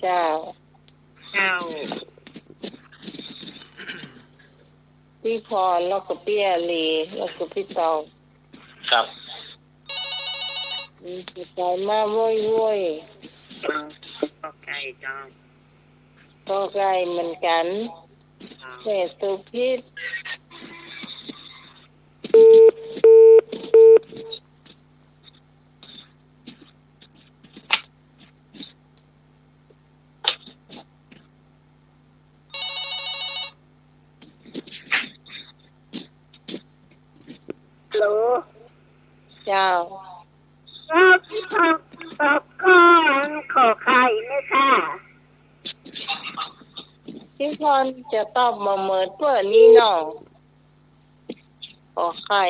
เจ้า เจ้า พี่พรแล้วก็พี่อาลีแล้วก็พี่ตอง ครับ มีจิตใจมาโว้ย ก็ไก่เจ้า ก็ไก่เหมือนกันแต่สุพิษ ฮัลโหล เจ้า ตอบข้อขอไข่เลยค่ะ พี่พรจะตอบมาเหมือนเพื่อนี้เนาะขอไข่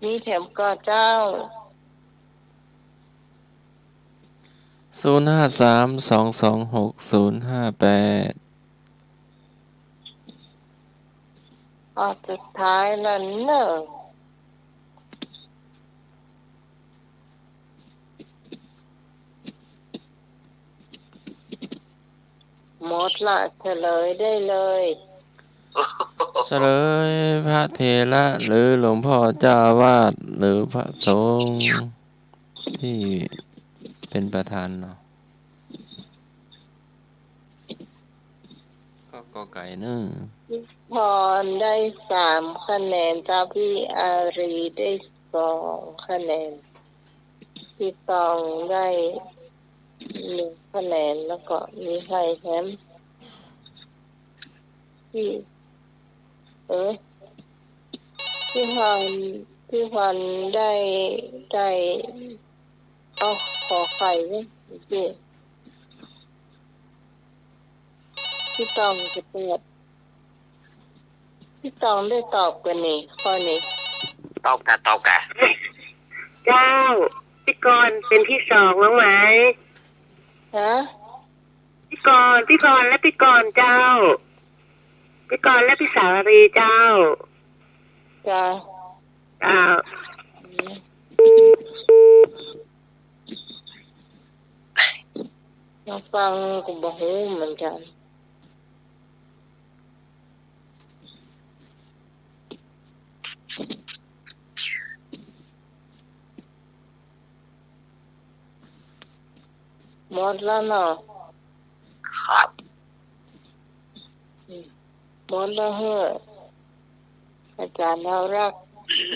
มีแถมก็เจ้า 0532260058ออกสุดท้ายแล้วเนอะหมดละเฉลยได้เลย เฉลยพระเถระหรือหลวงพ่อเจ้าอาวาสหรือพระสงฆ์ที่เป็นประธานเนาะก็กอไก่เนอะ พรได้3 คะแนนเจ้าพี่อารีได้2 คะแนนพี่ตองได้1 คะแนนแล้วก็มีใครแถมพี่พี่พรได้เอาขอไข่เนี่ยพี่ตองจะเปิดพี่ตองได้ตอบกันนี่ข้อนี้ ตอบกะ เจ้าพี่กรณ์เป็นที่2แล้วไหม ฮะ พี่กรณ์และพี่กรณ์เจ้าพี่กรณ์และพี่สาวรีเจ้า จ้า มาฟังกูบอกฮู้เหมือนกันหมดแล้วเนาะ ครับ หมดแล้วเหอะอาจารย์เรารัก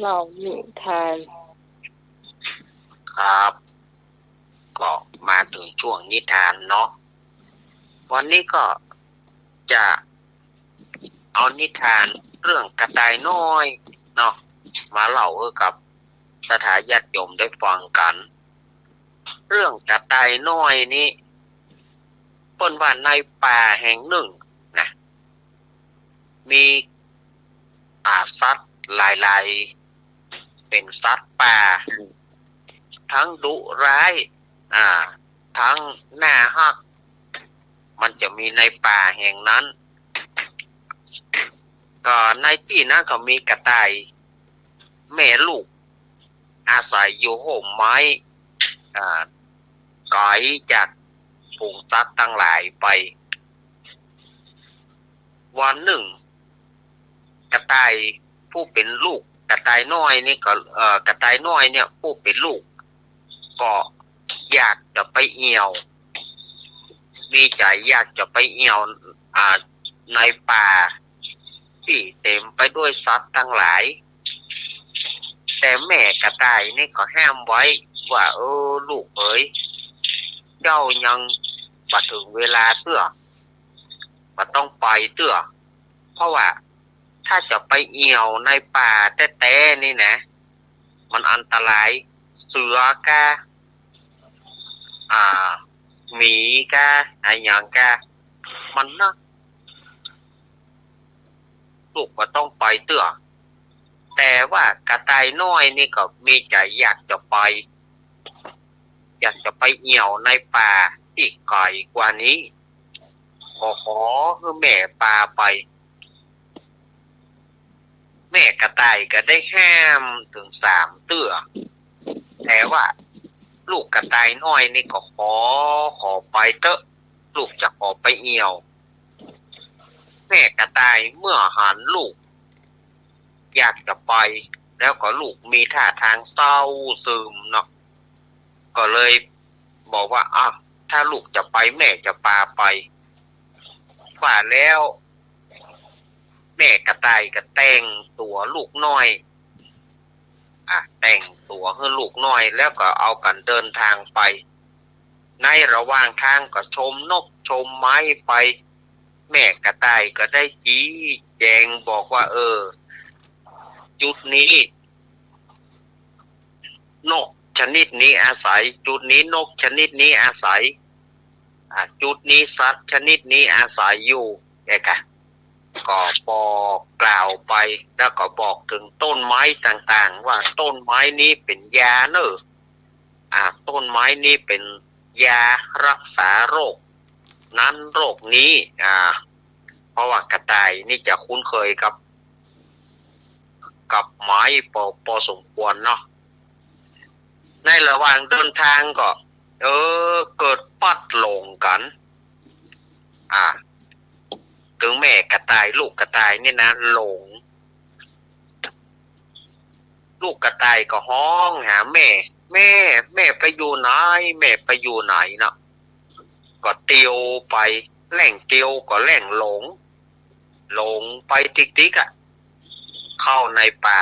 เรานิทาน ครับ ก็มาถึงช่วงนิทานเนาะวันนี้ก็จะเอานิทานเรื่องกระต่ายน้อยเนาะมาเล่าให้กับสถาญาติโยมได้ฟังกัน เรื่องกระต่ายน้อยนี้เปิ้นว่าในป่าแห่งหนึ่งนะมีสัตว์หลายๆเป็นสัตว์ป่าทั้งดุร้ายทั้งน่าฮักมันจะมีในป่าแห่งนั้นก็ในที่นั้นก็มีกระต่ายแม่ลูกอาศัยอยู่โฮมไม้ไกลจากฝูงสัตว์ทั้งหลายไปวันหนึ่งกระต่ายผู้เป็นลูกกระต่ายน้อยนี่ก็กระต่ายน้อยเนี่ยผู้เป็นลูกก็อยากจะไปเอี่ยวมีใจอยากจะไปเอี่ยวในป่าที่เต็มไปด้วยสัตว์ทั้งหลายแต่แม่กระต่ายนี่ก็ห้ามไว้ว่าลูกเอ๋ยเจ้ายังมาถึงเวลาเตื้อมาต้องไปเตื้อเพราะว่าถ้าจะไปเอี่ยวในป่าแต้ๆนี่นะมันอันตรายเสือกะหมีกะอะไรอย่างกะมันนะลูกก็ต้องไปเตื้อแต่ว่ากระต่ายน้อยนี่ก็มีใจอยากจะไปเอี่ยวในป่าที่ไกลกว่านี้ขอให้แม่พาไปแม่กระต่ายก็ได้ห้ามถึง3 เตื้อแต่ว่าลูกกระต่ายน้อยนี่ก็ขอไปเถอะลูกจะขอไปเอี่ยวแม่กระต่ายเมื่อหันลูกอยากจะไปแล้วก็ลูกมีท่าทางเศร้าซึมเนาะก็เลยบอกว่าถ้าลูกจะไปแม่จะพาไปว่าแล้วแม่กระต่ายก็แต่งตัวลูกน้อยแต่งตัวให้ลูกน้อยแล้วก็เอากันเดินทางไปในระหว่างทางก็ชมนกชมไม้ไปแม่กระต่ายก็ได้ชี้แจงบอกว่าจุดนี้นกชนิดนี้อาศัยจุดนี้นกชนิดนี้อาศัยจุดนี้สัตว์ชนิดนี้อาศัยอยู่ก็บอกกล่าวไป แล้วก็บอกถึงต้นไม้ต่างๆว่าต้นไม้นี้เป็นยาเนอะต้นไม้นี้เป็นยารักษาโรคนั้นโรคนี้เพราะว่ากระต่ายนี่จะคุ้นเคยกับไม้พอสมควรเนาะในระหว่างเดินทางก็เกิดปัดหลงกันถึงแม่กระต่ายลูกกระต่ายนี่นะหลงลูกกระต่ายก็ห้องหาแม่ไปอยู่ไหนแม่ไปอยู่ไหนเนาะก็เตียวไปแหล่งเตียวก็แหล่งหลงไปติ๊กเข้าในป่า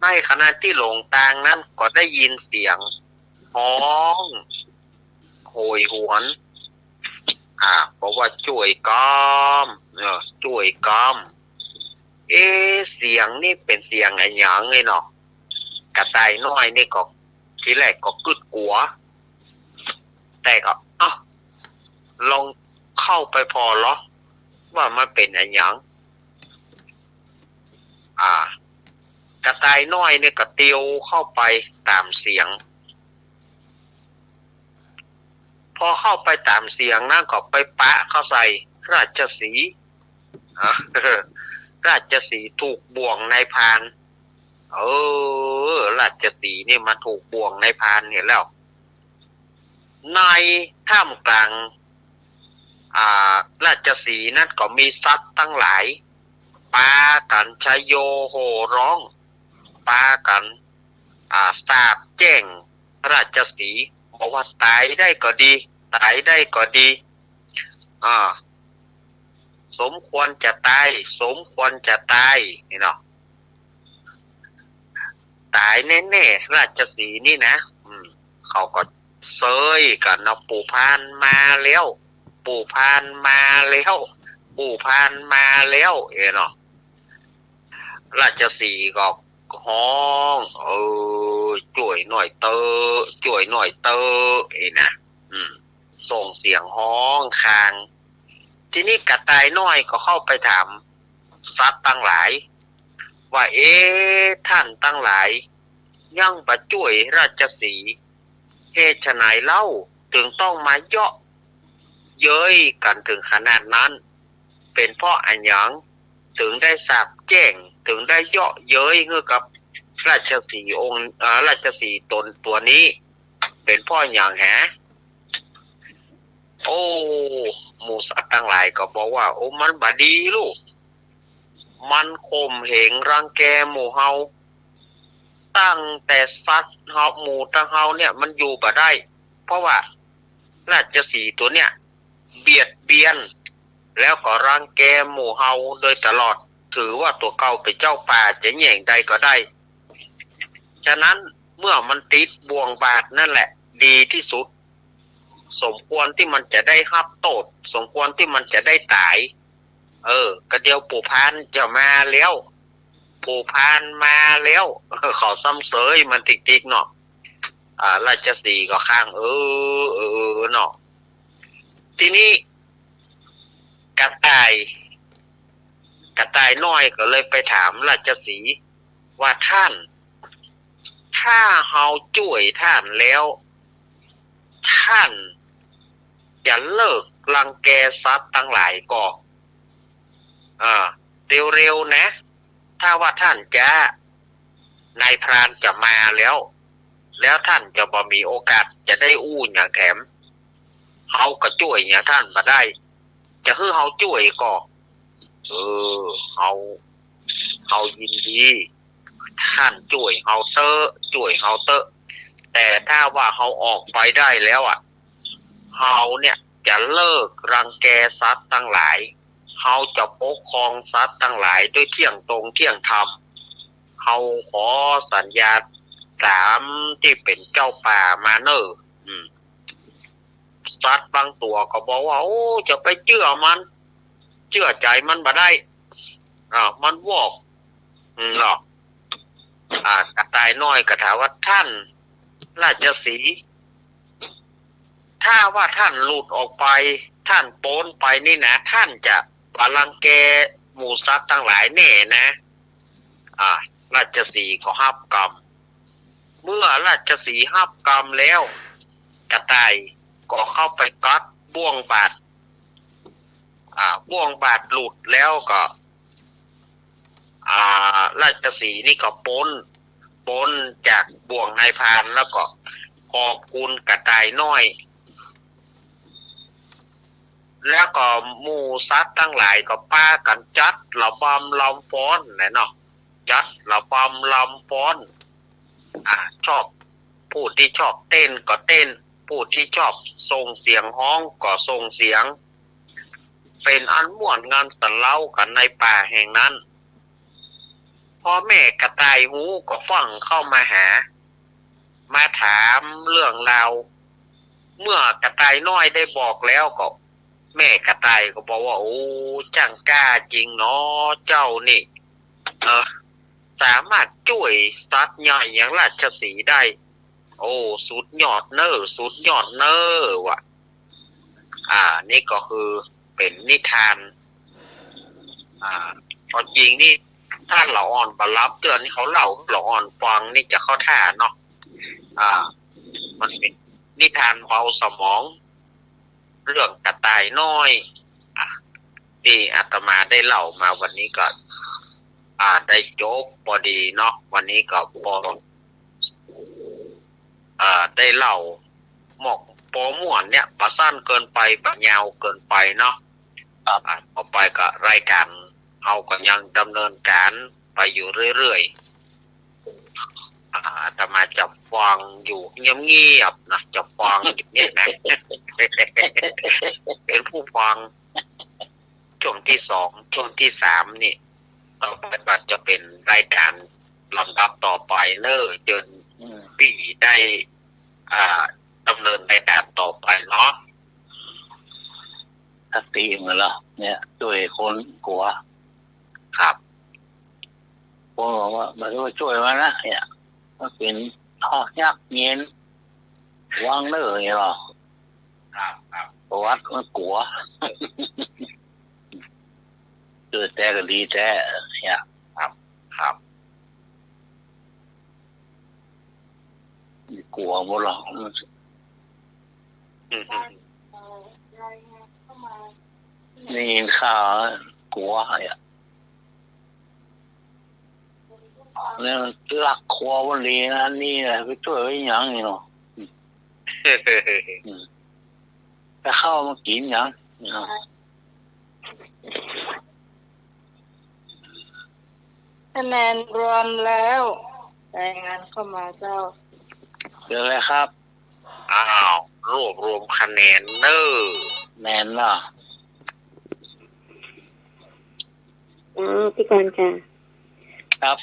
ในขณะที่หลงทางนั้นก็ได้ยินเสียงห้องโหยหวนบอกว่าช่วยกอมช่วยกอมเสียงนี่เป็นเสียงอะไรอย่างไงเนาะกระต่ายน้อยนี่ก็ทีแรกก็กึดกลัวแต่ก็ลองเข้าไปพอเหรอว่ามันเป็นอะไรอย่างกระต่ายน้อยนี่ก็เตียวเข้าไปตามเสียงพอเข้าไปตามเสียงนั่นก็ไปปะเข้าใส่ราชสีห์ราชสีห์ถูกบ่วงนายพรานราชสีห์นี่มาถูกบ่วงนายพรานเห็นแล้วในท่ามกลางราชสีห์นั่นก็มีสัตว์ตั้งหลายปากันชโยโห่ร้องปากันสาบแจ้งราชสีห์บอกว่าตายได้ก็ดีตายได้ก็ดีสมควรจะตายสมควรจะตายนี่เนาะตายแน่ๆราชสีห์นี่นะเขาก็เซยกันเนาะปู่พานมาแล้วปู่พานมาแล้วปู่พานมาแล้วเนาะราชสีห์ก็ห้องช่วยหน่อยเตอช่วยหน่อยเตอนะส่งเสียงห้องคางทีนี้กระต่ายน้อยก็เข้าไปถามสัตว์ตั้งหลายว่าท่านตั้งหลายยังประช่วยราชสีห์เหตุไฉนเล่าถึงต้องมาเยาะเย้ยกันถึงขนาดนั้นเป็นเพราะอันหยังถึงได้สาบแจ้งถึงได้เยาะเย้ยเงื่อกับราชสีห์องค์ราชสีห์ตนตัวนี้เป็นเพราะอย่างฮะหมู่สัตว์ทั้งหลายก็บอกว่ามันบดีลูกมันข่มเหงรังแกหมู่เฮาตั้งแต่สัตว์เฮาหมู่ตั้งเฮาเนี่ยมันอยู่บ่ได้เพราะว่าราชสีห์ตัวเนี่ยเบียดเบียนแล้วก็รังแกหมู่เฮาโดยตลอดถือว่าตัวเก่าเป็นเจ้าป่าจะแย่งใดก็ได้ฉะนั้นเมื่อมันติดบ่วงบาทนั่นแหละดีที่สุดสมควรที่มันจะได้รับโทษสมควรที่มันจะได้ตายก็เดียวปู่พานจะมาแล้วปู่พานมาแล้วขอซ้ำเสยมันติ๊กๆเนาะราชสีห์ก็ข้างเนาะทีนี้กระต่ายน้อยก็เลยไปถามราชสีห์ว่าท่านถ้าเฮาช่วยท่านแล้วท่านจะเลิกรังแกสัตว์ทั้งหลายก็เร็วๆนะถ้าว่าท่านจะนายพรานจะมาแล้วท่านจะบ่มีโอกาสจะได้อู้อย่างแถมเฮาก็ช่วยอย่างท่านมาได้จะให้เฮาช่วยก็เฮายินดีท่านช่วยเฮาเตอะแต่ถ้าว่าเฮาออกไปได้แล้วเฮาเนี่ยจะเลิกรังแกสัตว์ทั้งหลายเฮาจะปกครองสัตว์ทั้งหลายด้วยเที่ยงตรงเที่ยงธรรมเฮาขอสัญญาตามที่เป็นเจ้าป่ามาเนอะสัตว์บางตัวก็บอกว่าจะไปเชื่อใจมันบ่ได้มันวอกเนาะกระต่ายน้อยก็ถามว่าท่านราชสีห์ถ้าว่าท่านหลุดออกไปท่านโป้นไปนี่นะท่านจะรังแก หมูสัตว์ทั้งหลายแน่นะราชสีห์ก็ฮับกรรมเมื่อราชสีห์ฮับกรรมแล้วกระต่ายก็เข้าไปกัดบ่วงบาดบ่วงบาดหลุดแล้วก็ราชสีห์นี่ก็พ้นจากบ่วงนายพรานแล้วก็ขอบคุณกระต่ายน้อย แล้วก็หมู่สัตว์ทั้งหลายก็ป้ากันจัดระบำลำฟ้อนเนาะจัดระบำลำฟ้อนชอบผู้ที่ชอบเต้นก็เต้นผู้ที่ชอบส่งเสียงฮ้องก็ส่งเสียงเป็นอันม่วนงานสเล่ากันในป่าแห่งนั้นพ่อแม่กระต่ายหูก็ฟังเข้ามาหามาถามเรื่องราวเมื่อกระต่ายน้อยได้บอกแล้วก็แม่กระต่ายก็บอกว่าโอ้จังกล้าจริงเนาะเจ้านี่สามารถช่วยสัตว์ใหญ่อย่างราชสีห์ได้โอ้สุดยอดเนอสุดยอดเนอว่ะนี่ก็คือเป็นนิทานตอนจริงนี่ถ้าเราอ่อนบรับเตือนนี่เขาเล่าเราอ่อนฟังนี่จะเข้าท่าเนาะมันเป็นนิทานเบาสมองเรื่องกระต่ายน้อยที่อาตมาได้เล่ามาวันนี้ก็ได้จบพอดีเนาะวันนี้ก็พอได้เล่าหมอกโปม่วนเนี่ยประสั้นเกินไปประยาวเกินไปเนาะต่อไปก็รายการเอาก็ยังดำเนินการไปอยู่เรื่อยๆอาตมาจับฟังอยู่เงียบๆนะจับฟังอยู่เนี่ยนะ เป็นผู้ฟังช่วงที่2ช่วงที่3นี่ต่อไปก็จะเป็นรายการลำดับต่อไปจนปีได้ดำเนินรายการต่อไปเนาะสติเหมือนละเนี่ยช่วยคนกลัวครับผมบอกว่ามันก็ช่วยมานะเนี่ยมันเป็นยากเย็นวางเลยหรอครับประวัติมันกลัวเจอแต่ก็ดีแต่เนี่ยครับกลัวหมดหรอกนี่ยินข่าวกลัวเนี่ยเนี่ยลักครัววันนี้นะนี่แหละไปช่วยไว้ยังนี่เนาะไปเข้ามากินยังคะแนนรวมแล้วรายงานเข้ามาเจ้าเจออะไรครับรวบรวมคะแนนแนนเนาะพี่กรณ์ค่ะครับ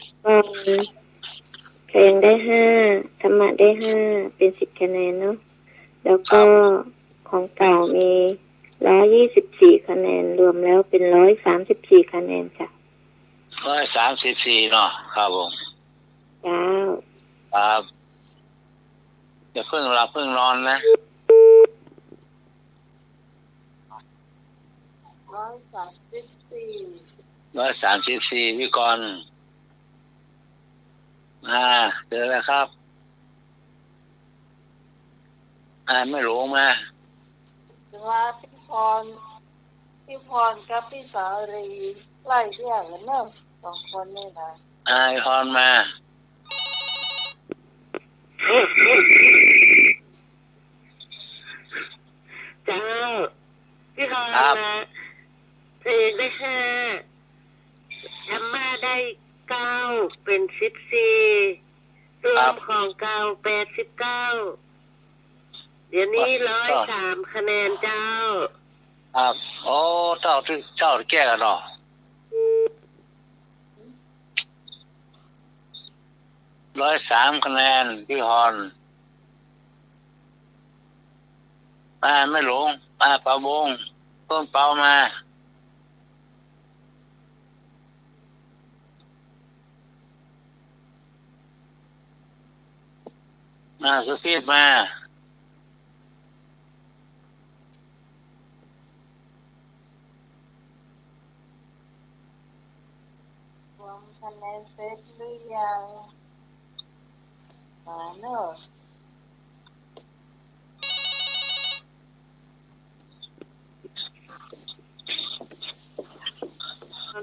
เพลงได้5ธรรมะได้5เป็น10คะแนนเนาะแล้วก็ของเก่ามี124คะแนนรวมแล้วเป็น134คะแนนจ้ะ134เนาะครับผมจ้าครับอย่าเพิ่งหลับเพิ่งนอนนะ134พี่กรณ์เจอแล้วครับไม่รู้มาว่าพี่พรกับพี่สารีไล่เรียกกันเนอะ2คนนี่นะพี่พรมาจ้าพี่พรมาเพลงได้5ธรรมะได้9เป็น14รวมของเก่า89เดี๋ยวนี้103คะแนนเจ้าครับโอ้เจ้าที่แก้กันเนาะ103คะแนนพี่ฮอนไม่หลงปาบงต้นเปามาสุฟีดมา วมคะแนนเสร็จหรือยังมาเนอะ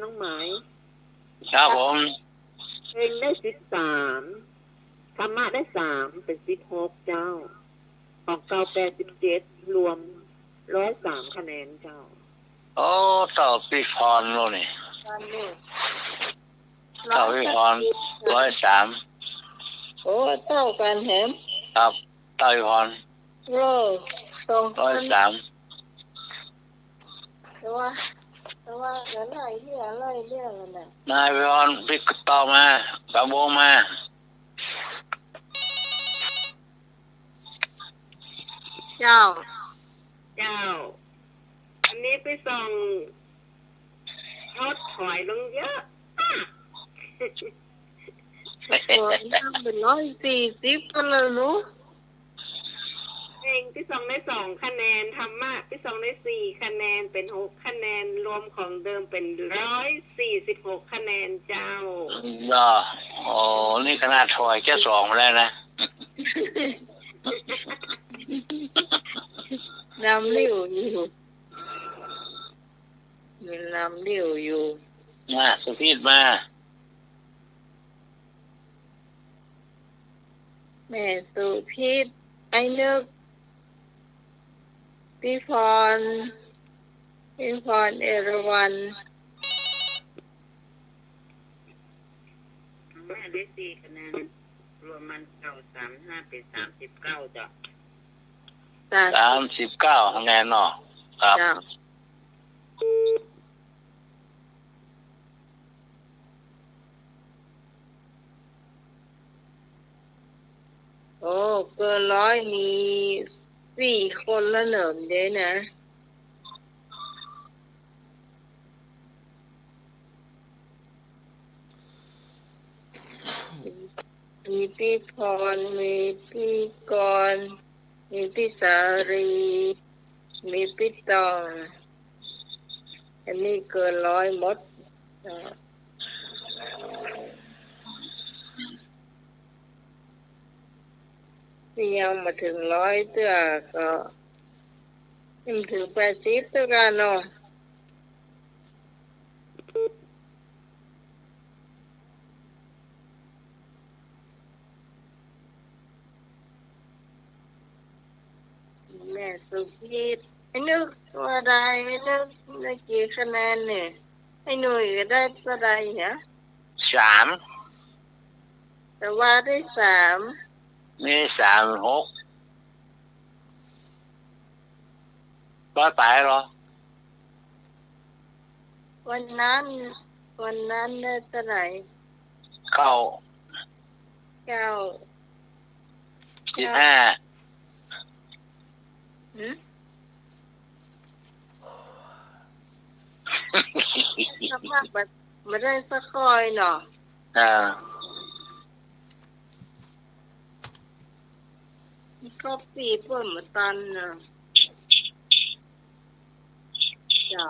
น้องหมาย ครับผม เพลงได้13ธรรมะได้3เป็น16เจ้าของเก่า87รวม103คะแนนเจ้า โอ้เต่าปีพรโน่นนี่ ตอนนี้ เต่าปีพร103 โอ้เท่ากันแฮม ครับเต่าปีพร โลตรงกัน 103 แต่ว่าอะไรเรื่องกันน่ะ นายปีพรพิกต่อมาปะโบงมา เจ้า อันนี้ไปส่งทอดถอยลงเยอะตัวน้ำเป็น140กันเลยหนูเพลงที่ส่งได้2คะแนนธรรมะที่ส่งได้4คะแนนเป็น6คะแนนรวมของเดิมเป็น146คะแนนเจ้า โอ้นี่ขนาดถอยแค่2มาแล้วนะ น้ำเลี้ยวอยู่มีน้ำเลี้ยวอยู่ มาสุพีดมา แม่สุพิษไอ้นึกพี่พรเอราวัณแม่ได้4คะแนนรวมมัน935เป็น39จ้ะ39คะแนนเนาะครับ จ้ะโอ้เกิน100มี4คนละเหนิมเด้นะมีพี่พรมีพี่กรณ์มีพี่สารีมีพี่ตองอันนี้เกิน100หมดที่ยังมาถึง100เตื้อก็ยังถึง80เตื้อกันเนาะแม่สุพีษไอ้นึกว่าได้ไอ้นึกได้กี่คะแนนเนี่ยไอ้หนุ่ยก็ได้เท่าใดเหรอ 3แต่ว่าได้3มี36ร้อยไปเหรอ วันนั้นได้เท่าไหร่ เข้า 9 15 หืมสภาพแบบไม่ได้สักคอยเนาะ ก็ปีเปิ่นมาตันเนาะจ้ะ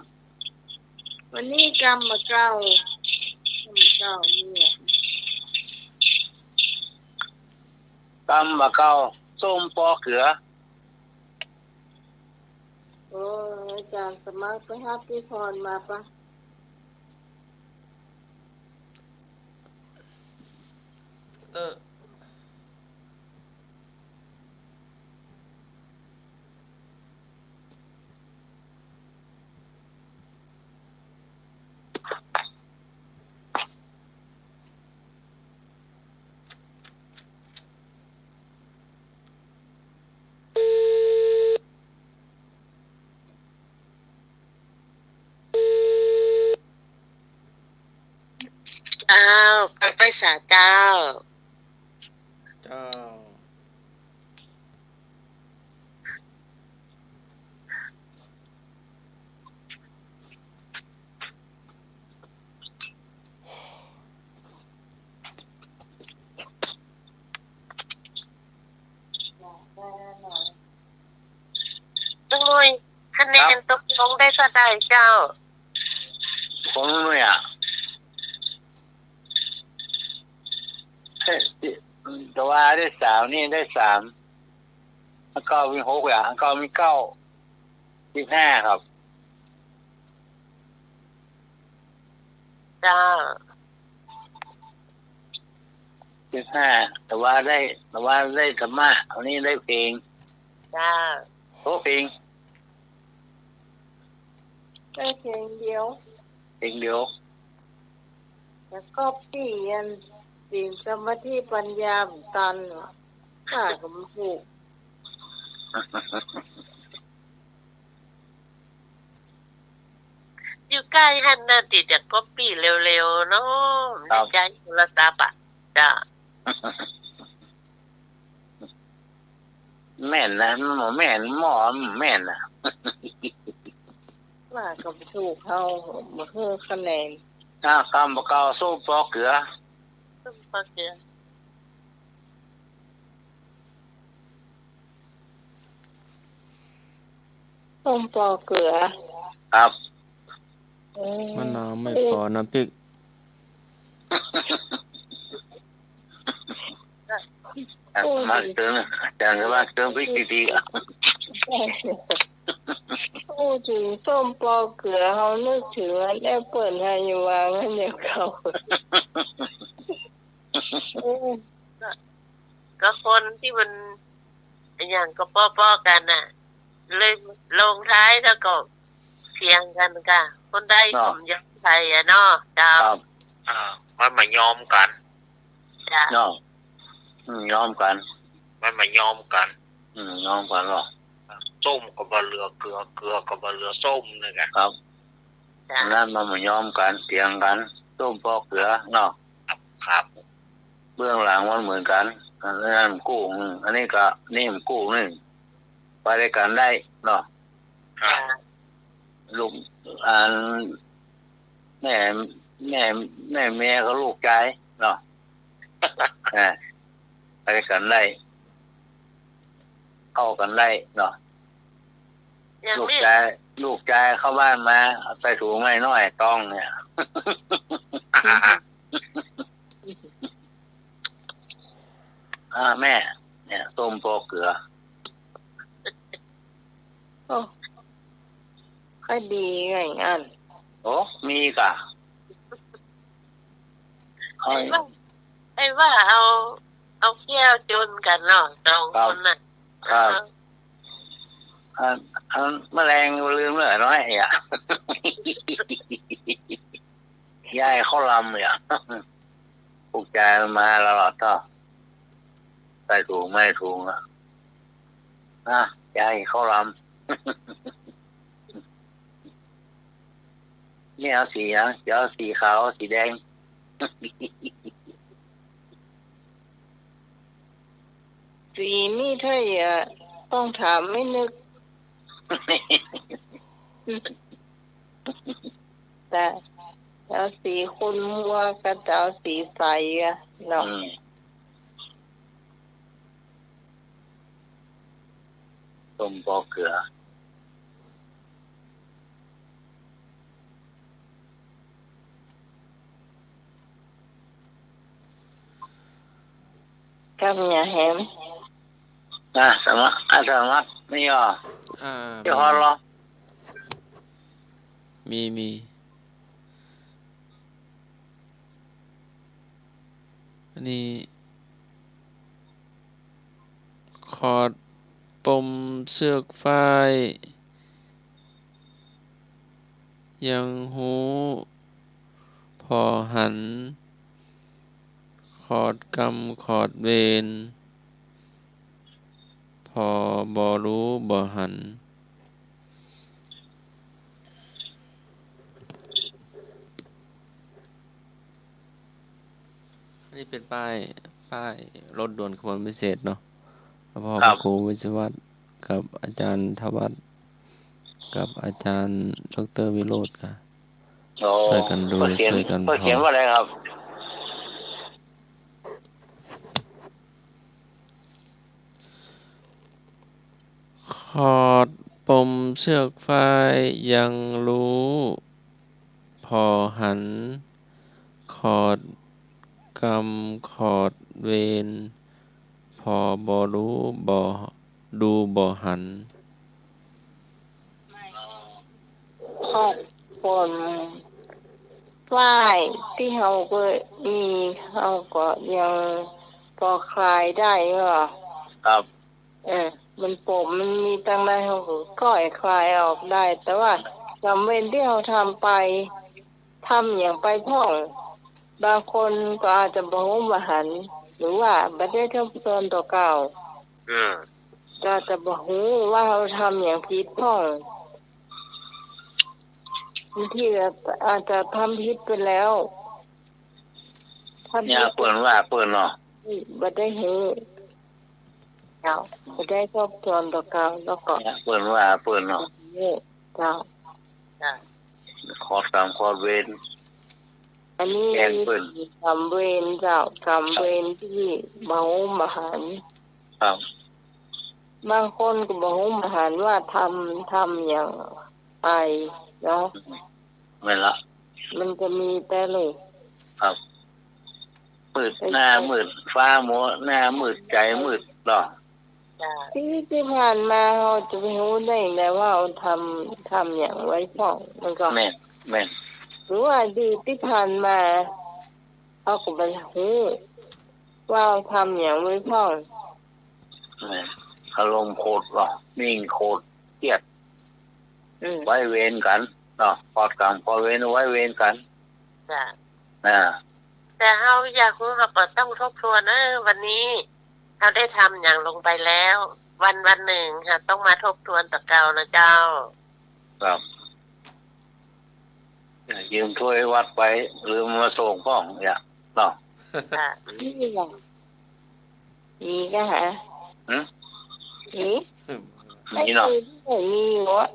วันนี้กรรมมาเก้าเนี่ย ตำมะเก้าส้มปอเขือ โอ้อาจารย์สมัครไปหาพี่พรมาปะ อ้าวไปสาเจ้า เจ้า ตึงมวยคะแนนตกลงได้เท่าใดเจ้า ผมเนี่ย ว่าได้สามนี่ได้สามอันเก้ามีหกอย่างอันเก้ามีเก้ามีห้าครับ จ้า มีห้าแต่ว่าได้ธรรมะอันนี้ได้เพลง จ้า โอ้เพลง ได้เพียงเดียว เพลงเดียว แล้วก็เปลี่ยนสิ่งสมาธิปัญญาตันข้าก็ไม่ถูก อยู่ใกล้หันน่ะติดจากก๊อปปี้เร็วๆเนาะในใจโทรศัพท์อ่ะจ้า แม่นนะหมอแม่นหมอแม่นนะ ข้าก็ไม่ถูกเขามาเพื่อคะแนน คำบอกเก่าสู้ปอกเกลือ ซึ่งก็เจอ ต้มปอเกลือ ครับ มะนาวไม่พอน้ำพริก มาเติมอาจารย์ก็ว่าเติมพริกดีๆอ่ะ พูดถึงส้มปอเกลือเขานึกถึงอันแอปเปิลไฮยูวางอันเดียวเขา ก็คนที่มันอย่างก็ป้อๆกันน่ะ เลยลงท้ายแล้วก็เถียงกันค่ะคนได้ผมยังไทยอ่ะเนาะจ้า ครับ มันมายอมกัน จ้า เนาะยอมกัน มันมายอมกัน ยอมกันหรอ ส้มกับบะเรือเกลือเกลือกับบะเรือส้มนี่ไง ครับ จ้า นั่นมันยอมกันเถียงกันต้มปอกเกลือเนาะ ครับ เบื้องหลังมันเหมือนกันอันนั้นมันกู้หนึ่งอันนี้ก็นี่มันกู้หนึ่งไปด้วยกันได้เนาะ ครับ ลูกอันแม่แม่ก็ลูกใจเนาะ ไปด้วยกันได้เข้ากันได้เนาะ อย่าง ลูก นี้ ใจเข้าบ้านมาเอาใส่ถุงไม่น้อยต้องเนี่ย แม่ เนี่ยต้มปอกเกลือ โอ้ค่อยดีไงอัน โอ้มีกะ ไอ้ว่าเอาแก้วจนกันเนาะสองคนน่ะ ครับอันแมลงลืมเลยน้อยอ่ะ ยายเขาลำเนี่ยปลูกใจมาแล้วก็ใส่ถุงไม่ถุงอ่ะยายเขาลำ นี่เอาสีนะเดี๋ยวเอาสีขาวสีแดง สีนี่ถ้าอย่าต้องถามไม่นึก แต่แล้วสีคนมัวกับเจ้าสีใสอะเนาะ ต้มปอกเกลือ กับหยาแหม สมัครไม่ยอม อ่า เดี๋ยวฮอรอ มีอันนี้คอร์ดปมเสือกฝ้ายยังหูพอหันคอร์ดกำคอร์ดเวนพอบอรู้บ่หันอันนี้เป็นป้ายรถด่วนขบวนพิเศษเนาะแล้วพอครูวิศวัตรกับอาจารย์ทวัฒน์กับอาจารย์ดรวิโรจน์ค่ะ ช่วยกันดู ช่วยกันพอ เขียนว่าอะไรครับ คอร์ดปมเชือกฝ้ายยังรู้พอหันคอร์ดกำคอร์ดเวน อบ่รู้บ่ดูบ่หัน ครอบคนฝ่ายที่เขาก็มีเขาก็ยังพอคลายได้ก็ ครับ มันผมมันมีตั้งได้เขาก็ก้อยคลายออกได้ แต่ว่าจำเว้นที่เขาทำไปทำอย่างไปพ่องบางคนก็อาจจะบ่ฮู้บ่หัน หรือว่าบ่ได้ทบทวนตัวเก่า ก็จะบ่ฮู้ว่าเขาทำอย่างผิดพ่องบางทีอาจจะทำผิดไปแล้วทำ เนี่ย ผิด เปิ่นว่าเปิ่นเนาะ บ่ได้ฮู้เจ้าบ่ได้ทบทวนตัวเก่าแล้วก็ เนี่ยเปิ่นว่าเปิ่นเนาะ ฮู้เจ้า ขอตามขอเวร อันนี้ แกงเปิ้น กรรมเวรเจ้ากรรมเวรที่บ่ฮู้บ่หัน ครับ บางคนก็บ่ฮู้บ่หันว่าทำอย่างไปเนาะ ไม่ละ มันจะมีแต่เลย ครับมืดหน้ามืดฟ้ามัวหน้ามืดใจมืดเนาะ ที่ผ่านมาเราจะไปรู้ได้ไงว่าเราทำอย่างไว้พ่องมันก็ แม่น หรือว่าดีที่ผ่านมาเราก็บ่ฮู้ว่าเราทำอย่างไว้พ่อง แม่นอารมณ์โคตรเนาะนิ่งโคตรเครียด ไว้เวรกันเนาะพอดกรรมพอเวรไว้เวรกัน จ้ะ นะ แต่เราอยากรู้เราก็ต้องทบทวนวันนี้เราได้ทำอย่างลงไปแล้ว วันหนึ่งค่ะต้องมาทบทวนต่อเก่านะเจ้า ครับยืมถ้วยวัดไปลืมมาส่งพ่องอย่าเนาะ ค่ะ นี่ล่ะมีก็หา หืม นี่ มีเนาะ มีอยู่อะ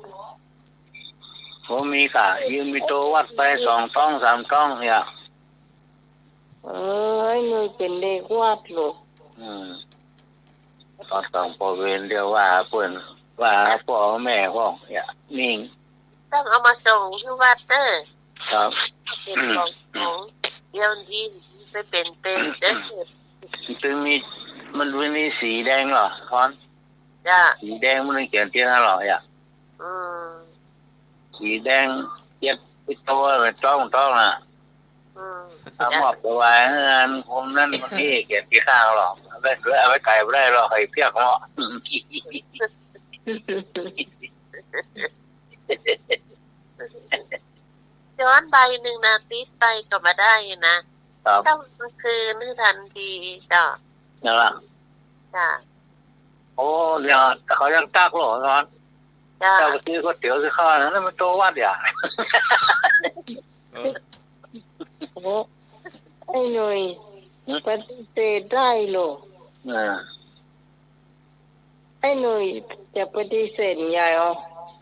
ผมมีค่ะยืมมีตัววัดไป2 ต้อง 3 ต้องอย่า เอ้ยหนูเป็นเด็กวัดลูก พอดกรรมพอเวรเดียวว่าเพิ่นว่าพ่อแม่พ่องอย่านิ่ง ต้องเอามาส่งที่วัดครับ เป็นของเดี๋ยวนี้ไปเป็นเด้อ ถึงมีมันมีสีแดงเหรอทอน จ้ะ สีแดงมันเขียนที่นั่นเหรออย่า อืม สีแดงเย็บปิดตัวเป็นต้องน่ะ อืม เอาหมอบไปไว้งานผมนั่นบางทีเขียนที่ข้างหรอกเอาไว้ไก่ไม่ได้หรอกไอ้เพี้ยกเหาะ ย้อนใบหนึ่งนะติดไปก็มาได้นะครับ ต้องคืนนี่ทันทีจ้ะ นั่นล่ะ จ้ะ โอ้เดี๋ยวเขายังตักหรอนอน จ้ะ เจ้าไปซื้อก๋วยเตี๋ยวซื้อข้าวนั่นมันตัววัดอย่าง โอ้ไอ้หน่อยปฏิเสธได้ลูก ไอ้หน่อยจะปฏิเสธยาย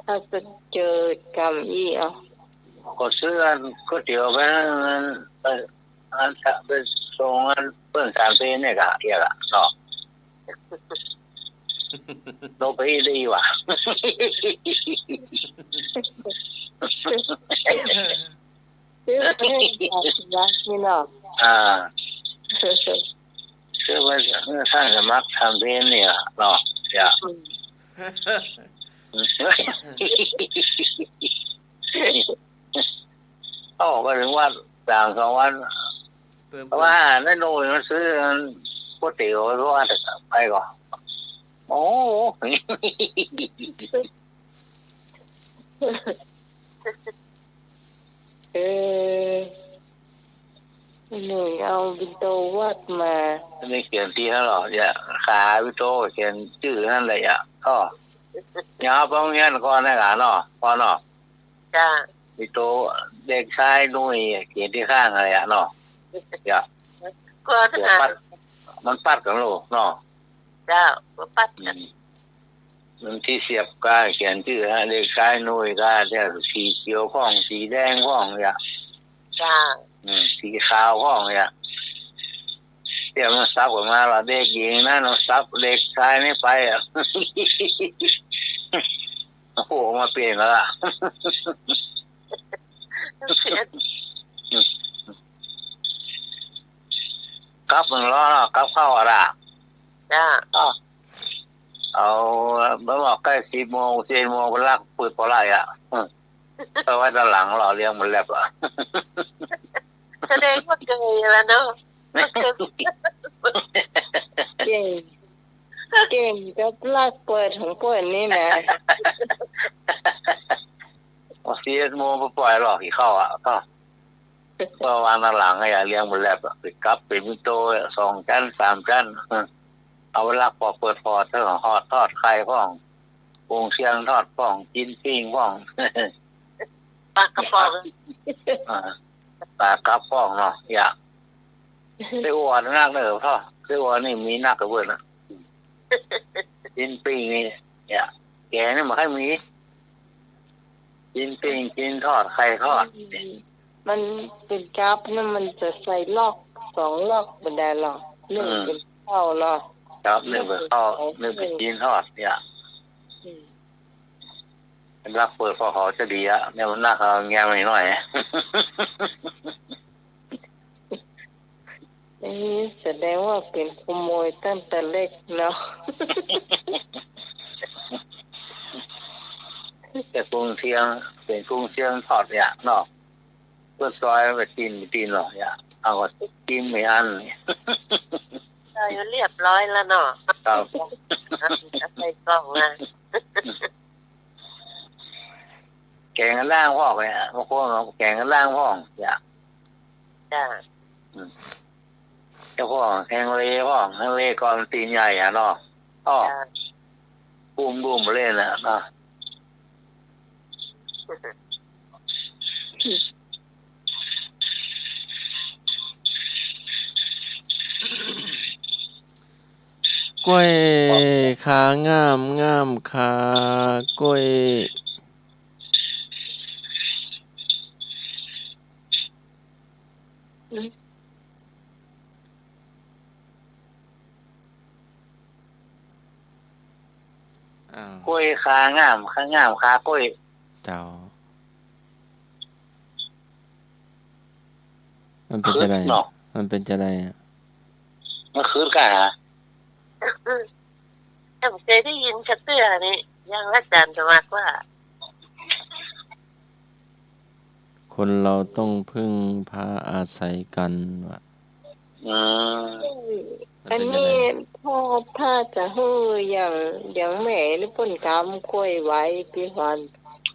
ถ้าจะเจอกรรมอีก็ซื้อก๋วยเตี๋ยวไปไปส่งเพื่อน3 ปีเนี่ยกะเอียกะเนาะโลไปดีว่ะ ซื้อไปให้รักนี่เนาะ ซื้อไปสร้างสมัครทำเพลงเนี่ยเนาะอย่าเขาบอกว่าถึงว่า3-2 วันเพราะว่านั่นโน่นมันซื้อก๋วยเตี๋ยวเพราะว่าไปก่อนโอ้หน่อยเอาบินโตวัดมา ไม่เขียนที่นั่นหรอกอย่าขาวิโตเขียนชื่อนั่นเลยอ่ะก็อย่าเอาไปโรงเรียนก่อนนะหลานเนาะพอเนาะ จ้ะ วิโตเด็กชายนุ่ยเขียนที่ข้างอะไรอ่ะเนาะอย่า ก็ เดี๋ยวปัดมันปัดกันลูกเนาะ จ้ะก็ปัดกัน มันที่เสียบก็เขียนชื่อเด็กชายนุ่ยก็เนี่ยสีเขียวข้องสีแดงข้องอย่า จ้ะ สีขาวข้องอย่าเดี๋ยวมันซับออกมาว่าเด็กหญิงนั่นซับเด็กชายไม่ไปอ่ะ โอ้โหมาเปลี่ยนแล้วล่ะ ครับมันล้อครับเข้าอะไร จ้า เอาเมื่อบอกใกล้10 โมง11 โมงก็ลากปืนปอไล่อ่ะเพราะว่าด้านหลังเราเลี้ยงมันแลบอ่ะ แสดงว่าเกยแล้วเนาะ เก่งเก่งก็ลากเปิดของเปิดนี่นะ 11 โมงไปปล่อยหรอกที่เข้าอ่ะก็วางด้านหลังไงเลี้ยงมันแลบอ่ะไปกับเป็นมิโต2 ชั้น 3 ชั้นเอาลากปอกเปิดพอเท่าของทอดไข่พ่องวงเชียงทอดพ่องกินปิ้งพ่อง ปากกระป๋อง ปลากระป๋องเนาะอยากไส้อั่วนักเนอะพ่อไส้อั่วนี่มีนักกับเพื่อนนะกินปิ้งนี่อยากแกนี่มันให้มีกินปิ้งกินทอดไข่ทอด มันเป็นกราฟนั่นมันจะใส่ลอก2 ลอกบันไดหรอก1เป็นข้าวเนาะ ครับนึ่งไปข้าวนึ่งไปกินทอดอยากรักเปิดพอเขาจะดีอะเนี่ยมันนักเอาแง่ไม่หน่อย นี่แสดงว่าเป็นขโมยตั้งแต่เล็กเนาะ แต่กุ้งเชียงเป็นกุ้งเชียงทอดอยากเนาะเพื่อซอยไปตีนหรอกอยากเอาก็กินไม่อัน เราอยู่เรียบร้อยแล้วเนาะ ครับ ใส่กล่องนะ แกงกันล่างพ่อไปบางคนแกงกันล่างพ่ออยาก จ้า เจ้าพ่อแหงเลพ่อแหงเลก่อนตีนใหญ่อะเนาะพ่อ จ้า บุ้มเล่นอะเนาะ กล้วยขางามขากล้วยอ้าว กล้วยขางามขากล้วย เจ้ามันเป็นจะไร เนาะ มันเป็นจะไรอะ มันคือกันฮะ ผมเคยได้ยินกระเตื้อนี่ยังอาจารย์จะมากว่า คนเราต้องพึ่งพาอาศัยกันว่ะ อืม มัน อัน เป็นจะไร นี้ถ้าจะฮืออย่างแม่หรือป่นกำกล้วยไว้พี่วัน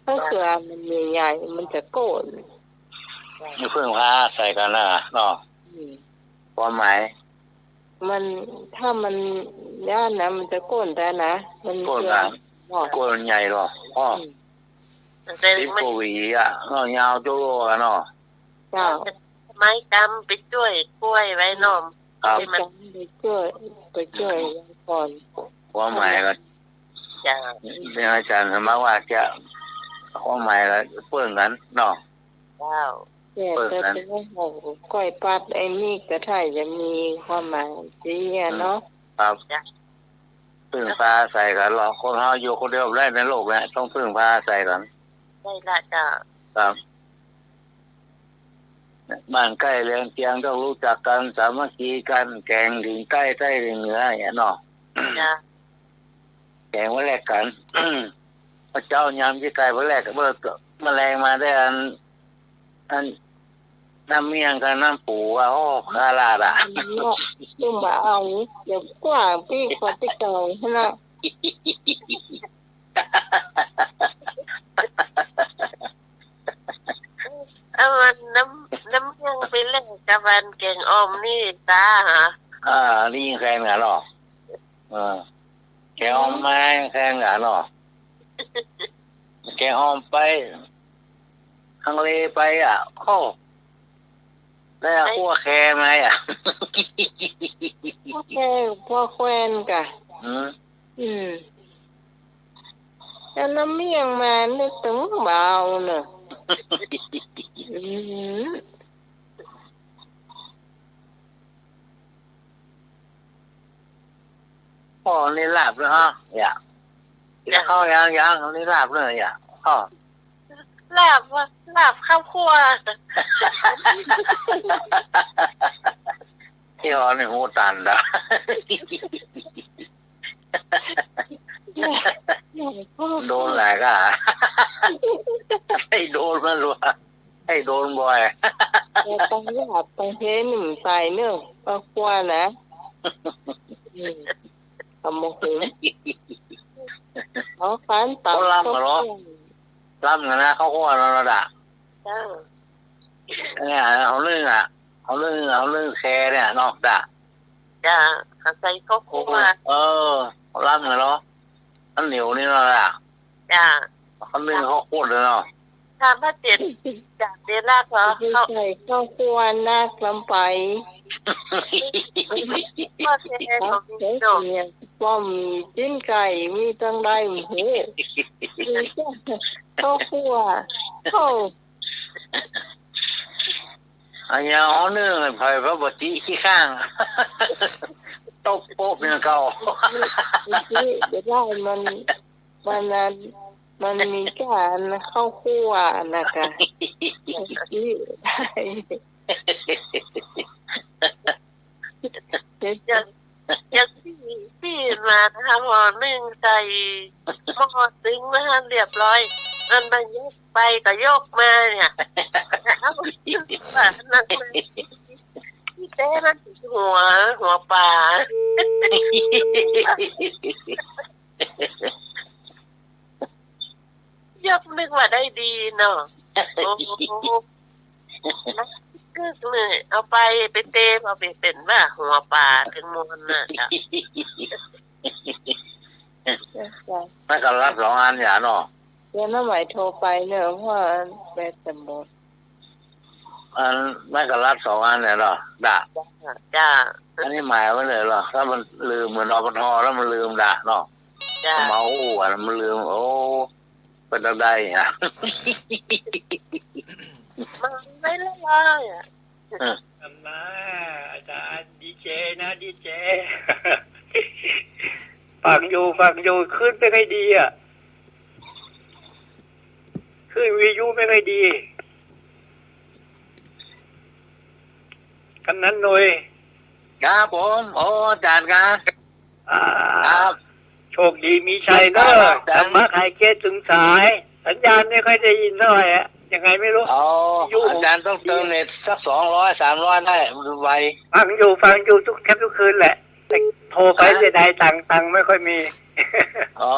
ถ้าเกิดมันใหญ่ๆมันจะโกน นี่เพิ่งพาใส่กันนะเนาะ อืม ความหมาย มันถ้ามันย่านนะมันจะโกนแต่นะมัน โกน เกลื หลัง เนาะ โกนใหญ่หรอพ่อ อืม มันเป็น สิบ ไม่ กว่าหวีอ่ะเนาะยาวโจ้กันเนาะ เจ้า ไม้กำไปช่วยกล้วยไว้นม ครับ ไปจำไปช่วยยังก่อน ความหมายก็ จ้า เป็นอาจารย์สมมติว่าจะความหมายก็เพื่อนกันเนาะ เจ้า แต่จะเป็นของก้อยปัดไอ้นี่ก็ถ้าจะมีความหมายดีอะเนาะ ครับพึ่งพาใส่กันหรอกคนเราอยู่คนเดียวได้ในโลกเนี่ยต้องพึ่งพาใส่กัน ได้ละจ้า ครับบ้านใกล้เรือนเคียงต้องรู้จักกันสามัคคีกันแกงถึงใต้ถึงเหนืออย่างเนาะ จ้า แกงไว้แลกกัน พระเจ้ายามที่ไกลไว้แลกเมื่อแมลงมาได้อันน้ำเมี่ยงกับน้ำปูอ่ะโอ้คาราดอ่ะ เนาะดูมาเอาเดี๋ยวกว่าพี่ขอติดต่อให้นะ เอามันน้ำยังไปเล่นกับวันเก่งอมนี่ตาฮะ นี่ยิงแฟนกันหรอแกออมมาแฟนกันหรอแกออมไปทางเลไปอ่ะโอ้ได้หัวแคร์ไหมอ่ะ พ่อแค่พ่อแควนกะ อืม แล้วน้ำเมี่ยงมานึกถึงเบาเนอะอืม พ่อนี่ลาบเลยฮะอย่าเข้ายังนี่ลาบเลยอย่าพ่อ ลาบข้าวคั่ว ที่อ๋อนี่หูตันดะ โดนหลายก็ให้โดนมันรัวให้โดนบ่อย ต้องหยาบต้องเทหนึ่งใส่เนื่องก็กลัวนะทำโมโหเขาฟันตับ ล่ำกันนะเขาก็ว่าเราด่า จ้า เนี่ยเขาเรื่องเขาเรื่องแชร์เนี่ยนอกด่า จ้าเข้าใจก็คงว่า เขาล่ำกันเนาะมันเหนียวนี่เราด่า จ้า เขาเรื่องเขาโคตรเลยเนาะ ถ้าพระเจ็ดจากเดลาเขา ไม่ใช่ข้าวคั่วนักลำไป พ่อเทน ค ข รั อบ ง เด็ก โด เนี่ยป้อมจิ้นไก่มีตั้งได้เฮ้ข้าวคั่วข้าว อันนี้เขาเรื่องไผ่พระบดีขี้ข้างตบโป๊ะเป็นเก่า ที่เดี๋ยวได้มันมีการข้าวคั่วนะคะที่ได้ อย่างที่มานะคะพอนึ่งใส่หม้อซึ้งมาเรียบร้อยอันมันยกไปก็ยกมาเนี่ยเอาว่านั่งที่เต้มันหัวปลายกนึกว่าได้ดีเนาะโอ้ก็เลยเอาไปเตะเอาไปเป็นว่าหัวปลาถึงมนน่ะจ้ะ ไม่ก็รับ2 อันอย่าเนาะ เดี๋ยวน้าใหม่โทรไปเนอะเพราะว่าแบตจะหมด อันไม่ก็รับ2 อันเนี่ยเนาะด่า จ้า อันนี้หมายไว้เลยเหรอถ้ามันลืมเหมือนอบทแล้วมันลืมด่าเนาะ จ้า เมาอ้วนมันลืมโอ้เป็นได้อ่ะ มันไม่ละลายอ่ะ มาอาจารย์ดีเจนะดีเจ ฟังอยู่ขึ้นไม่ค่อยดีอ่ะขึ้นวิทยุไม่ค่อยดีกันนั้นหน่อย ครับผมโอ้อาจารย์ครับ ครับ โชคดีมีชัยเนอะธรรมะขายเกตถึงสาย สัญญาณไม่ค่อยได้ยินเท่าไหร่อะยังไงไม่รู้ เอาอาจารย์ต้องเติมเน็ตสัก200-300ได้มันไว ฟังอยู่ทุกคืนแหละแต่โทรไปเสียดายตังค์ไม่ค่อยมี อ๋อ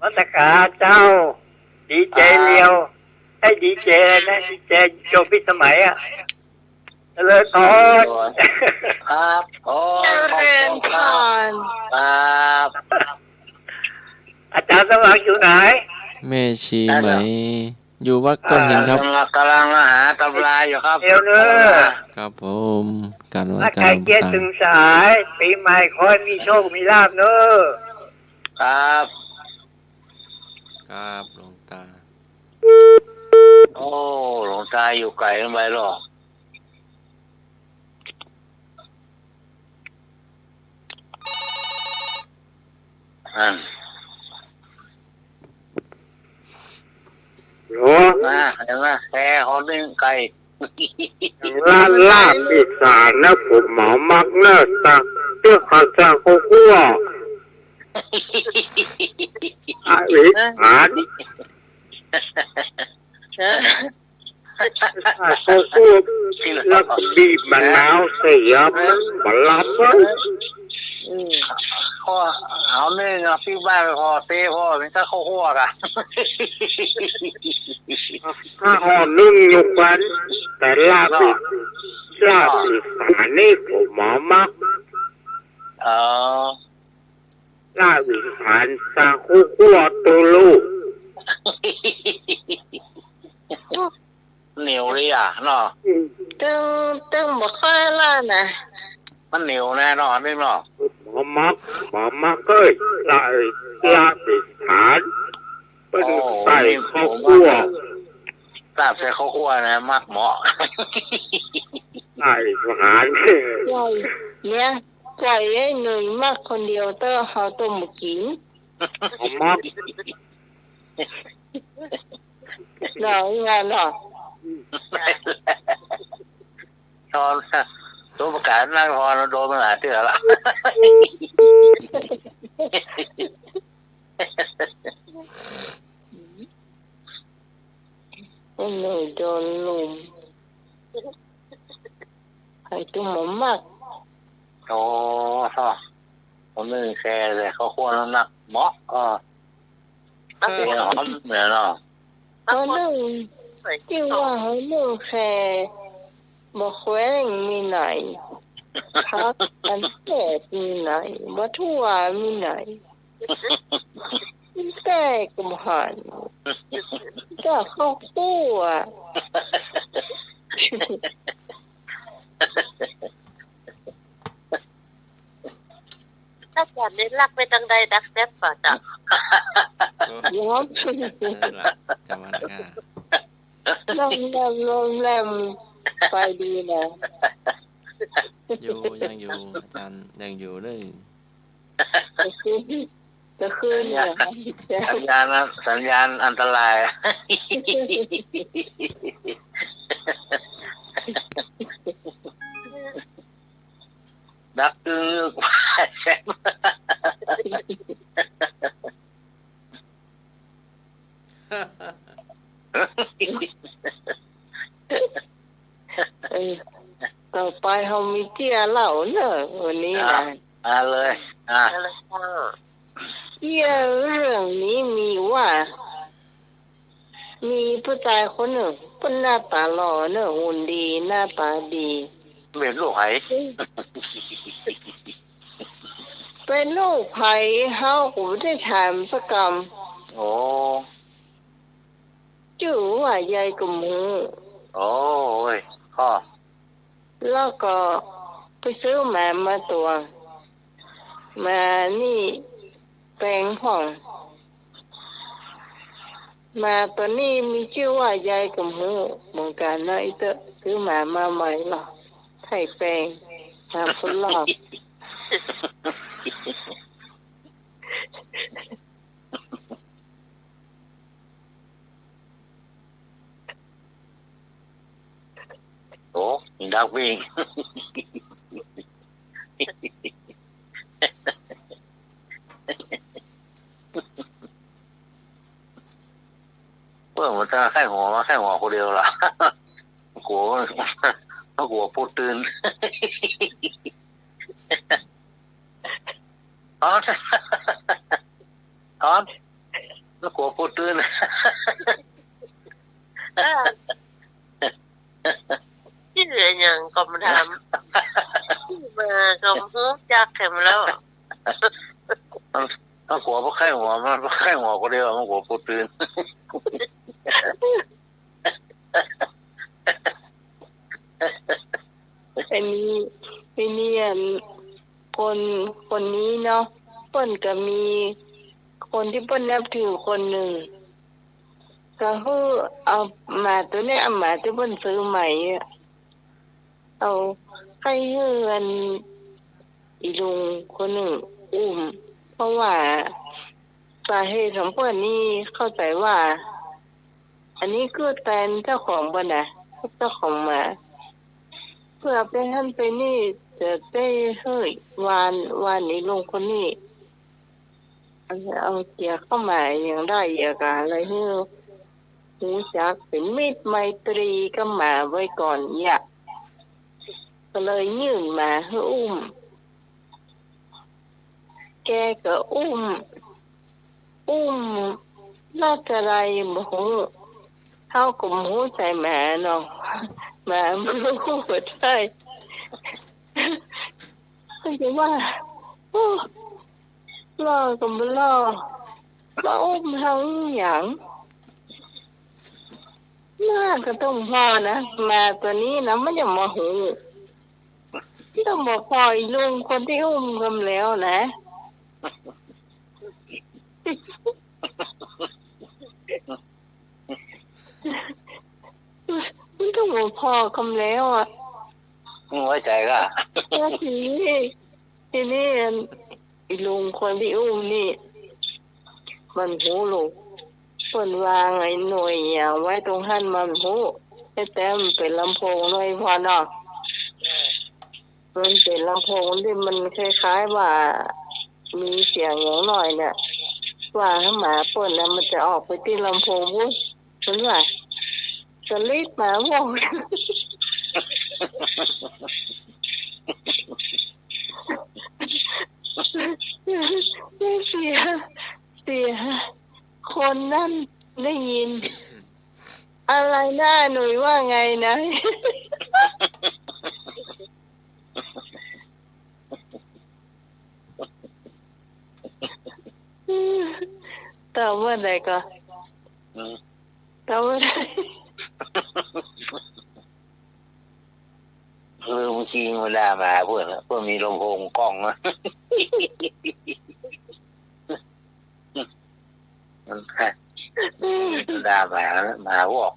วัตการเจ้า ดีเจเลียวให้ดีเจนะดีเจโจพิสมัยอ่ะเลยตอน ครับโอ้ เจริญพร ครับ อาจารย์สว่างอยู่ไหน แม่ชีไหม อยู่วัดก้อนหินครับ กำลังหาตำราอยู่ครับ เดี๋ยวเนอะ ครับผมการวัด ถ้า การ ใครเกียร ต่าง ถึงสายปีใหม่ขอให้มีโชคมีลาภเนอะ ครับ ครับหลวงตา โอ้หลวงตาอยู่ไกลกันไปหรอกอัน โอ้ นะเห็นไหมแพ้เขาดึงไก่ ลาบอีสานนะผมหมอมักเนอะตักเตื้อข้าวเจ้าข้าวคั่วอาวิหารข้าวคั่วแล้วก็บีบมะนาวเสียบมะลับ พ่อเอาเนื้อพี่บ้านไปพอเต้พ่อเป็นถ้าเขาหัวกะ ถ้าห่อนึ่งอยู่กันแต่ลาบอีสานนี่ผมหมอมัก เออ ลาบอีสานสาคูคั่วตัวลูก เหนียวเลยอ่ะเนาะ ตึงบ่ค่อยล่ะนะ มันเหนียวแน่นอนนี่เนาะ หมอมักเอ้ยลาบอีสานเป็นใส่ข้าวคั่ว ทราบใส่ข้าวคั่วนะมักเหมาะ ใส่อาหาร ไก่เนี่ยไก่ไอ้หนึ่งมากคนเดียวเตอเขาต้มกิน หมอมัก หน่อยงานหรอ ชอนตัวประกาศนั่งพอเราโดนมาหลายเทื่อละ โดนลุมให้จุ่มหมมาก โอ้ท่อผมนึกแค่เลยเขาควรน้ำหนักหมอก็เสียหอมเหมือนเนาะ เขาหนึ่งที่ว่าเขาหนึ่งแค่บอกแว้งมีไหนพักอันแก่มีไหนวัตถุวามีไหนแต่กุมหันก็เข้าคู่อ่ะ ถ้าแบบนี้รักไปทางใดดักแซ่บป่ะจ๊ะ ย้อม นั่นแหละจำมันก็ ลมแรมไปดีนะ อยู่ยังอยู่อาจารย์ยังอยู่เลย จะขึ้นเนี่ย สัญญาณอันตราย ดักตึกว่าแซ่บ ต่อไปเขามีเจียเหล่าเนอะวันนี้นะ เลยอะไรค่ะ เจียเรื่องนี้มีว่า มีผู้ชายคนหนึ่งเป็นหน้าตาหล่อเนอะหุ่นดีหน้าตาดี เป็นลูกไห เป็นลูกไผ่เฮากูได้ถามสักกรรม โอ้ จู่ว่ายายกุมหู โอ้ยข้อ แล้วก็ไปซื้อหมาตัวหมานี่แปลงผ่องหมาตัวนี้มีชื่อว่ายายกุมหูเหมือนกันนะไอ้เตอะซื้อหมาใหม่หรอไข่แปลงหาคนหลอก โอ้ยดักวิ่ง เพื่อนมันจะแค่หัวคนเดียวล่ะ กลัวกลัวพูดตื่น ตอนแล้วกลัวพูดตื่น ที่เหลืออย่างก็มาทำมาก็ฮู้จักแถมแล้ว ถ้ากลัวเพราะแค่หัวคนเดียวมันกลัวพูดตื่น อันนี้คนนี้เนาะเปิ้นก็มีคนที่เปิ้นนับถือคนหนึ่งก็คือเอาหมาตัวนี้เอาหมาที่เปิ้นซื้อใหม่อะเอาให้เฮือนอีลุงคนหนึ่งอุ้มเพราะว่าสาเหตุของเปิ้นนี่เข้าใจว่า อันนี้คือแตนเจ้าของเปิ้นน่ะเจ้าของหมาเพื่อไปท่านไปนี่จะได้เฮ้ยวานนี้ลงคนนี้เอาเกียเข้ามาอย่างได้อย่างอะไรเฮ้หูจักเป็นมิตรไมตรีก็มาไว้ก่อนอยากก็เลยยื่นมาให้อุ้มแกก็อุ้มน่าจะไรบ่ฮู้เท่ากับหูใจหมาเนาะหมาไม่รู้หัวใจก็จะว่าโอ้รอก็ไม่รอมาอุ้มเฮาอย่างน่าก็ต้องพอนะมาตัวนี้นะไม่จะมาหูต้องบอกพออีลุงคนที่อุ้มกันแล้วนะมันต้องบอกพอคำแล้วอ่ะ ไว้ใจก็ แล้วทีนี้อีลุงคนที่อุ้มนี่มันหูลูกคนวางไอ้หน่วยอย่างไว้ตรงหันมันหูแต่มันเป็นลำโพงหน่อยพอเนาะมันเป็นลำโพงที่มันคล้ายๆว่ามีเสียงอย่างหน่อยเนี่ยว่าถ้าหมาป่นนะมันจะออกไปที่ลำโพงวุ้นมันว่าไป ลิดหมาว่องเสียคนนั่นได้ยิน อะไรหน้าหนุ่ยว่าไงนะตอบว่าอะไรก็ตอบว่าอะไร คือเมื่อกี้เวลามาเพื่อนมีลำโพงกล้องนะมันเวลามาบอก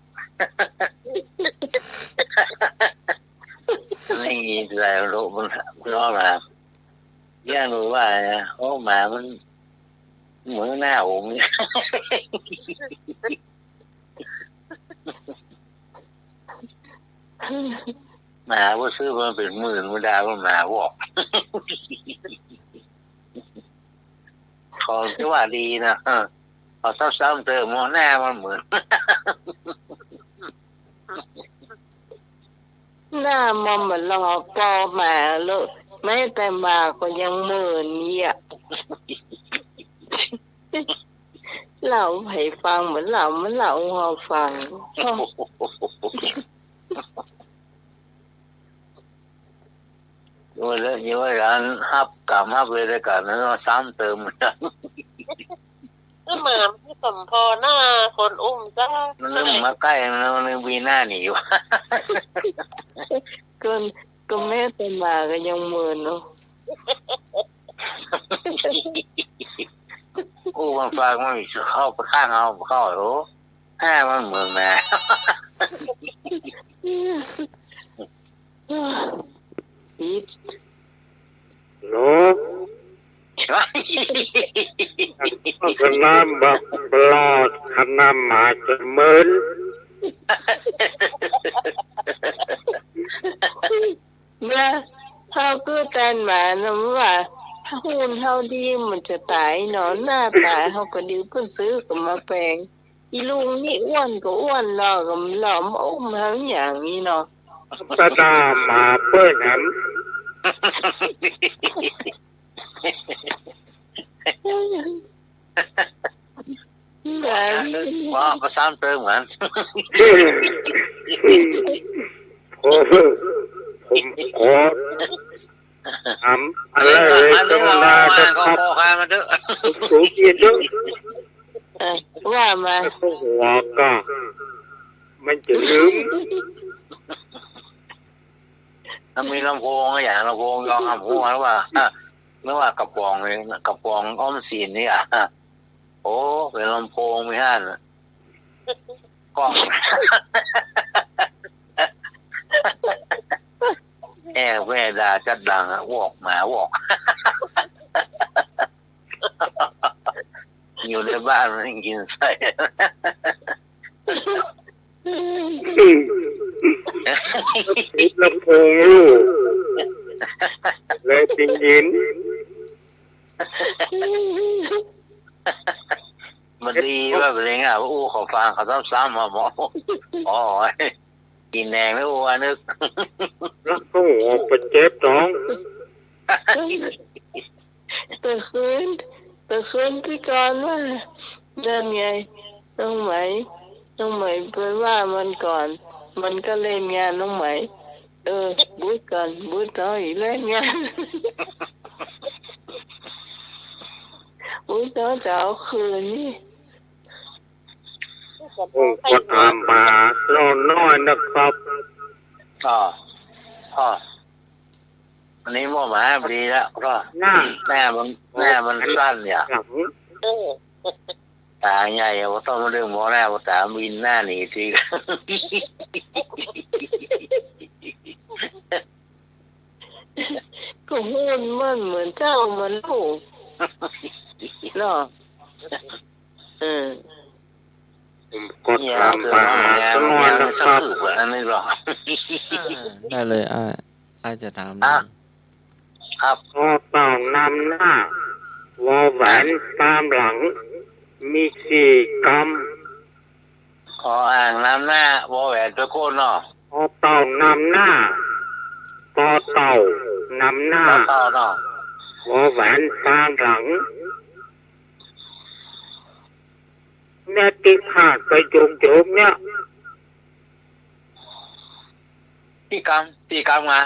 ไม่มีอะไรรู้มันร้อนมาย่าหนูว่าโอ้หมามันเหมือนหน้าผมเนี่ยหมาว่าซื้อมันเป็นหมื่นไม่ได้ว่าหมาบอกของที่ว่าดีนะพอซ้ำๆเติมมองหน้ามันเหมือนหน้ามอมเหมือนรอปอหมาเลยแม้แต่หมาก็ยังเหมือนเนี่ยเราให้ฟังเหมือนเราหอฟังอยู่เลยอยู่ร้านฮับเลยด้วยกันแล้วซ้ำเติมเหมือนกันก็หมาที่สมพอหน้าคนอุ้มจ้ามันเริ่มมาใกล้แล้วมันวีหน้าหนีวะก็แม่แต่หมาก็ยังเหมือนเนาะอู้มันฟังมันมีเข้าไปข้างเอาเข้าหรือห้ามันเหมือนแม่อีทโน้ขนาดบักปลอดขนาดหมาจะเหมือนแม่เขาก็แตนหมานะว่าถ้าหุ่นเขาดีมันจะตายเนาะหน้าตายเขาก็ดิ้วก็ซื้อกับมาแปลงอีลุงนี่อ้วนก็อ้วนหล่อก็หล่อมอุ้มทั้งอย่างนี้เนาะตาดาหมาเปิ้ลหันว่าก็ซ้ำเติมเหมือนผมขอทำอะไรเลยต้องมาจะขับสูงเกียรติว่ามาหัวก็มันจะลืมถ้ามีลำโพงอย่างลำโพงลองทำหัวหรือว่ากระป๋องเลยกระป๋องอ้อมสีนี่โอ้เป็นลำโพงไม่ห้านกล้องแม่ด่าจัดดังวอกหมาวอกอยู่ในบ้านมันกินใส่ติดลำโพงลูกเลยติงยินมันดีว่าเป็นไงอู้ขอฟังเขาซ้ำมาหมออ๋อกินแดงไม่อู้นึกแล้วก็หัวเป็นเจ็บท้องแต่คืนพี่กรณ์ว่าเดินไงต้องไหมไปว่ามันก่อนมันก็เล่นงานน้องไหมบู๊ก่อนบู๊ต่ออีกเล่นงานบู๊ต่อจะเอาคืนนี่ผมก็ตามมาลอนน้อยนะครับอันนี้มั่วหมาดีแล้วก็แม่มันสั้นเนี่ยตาใหญ่ว่าต้องมาเรื่องมอแรกว่าตาบินหน้าหนีทีก็หุ่นมันเหมือนเจ้ามันลูกเนาะผมก็ตามมาลอนนะครับอันนี้หรอได้เลยอาจะถามครับพอต่างนำหน้าวอแหวนตามหลังมี4 กรัม อ่างน้ำหน้าวอแหวนตะโกนเนาะ พอเต่านำหน้าปอเต่านำหน้า ต่อเนาะ วอแหวนตามหลังแม่ติดขาดไปโจมเนี่ย ตีกรรมมา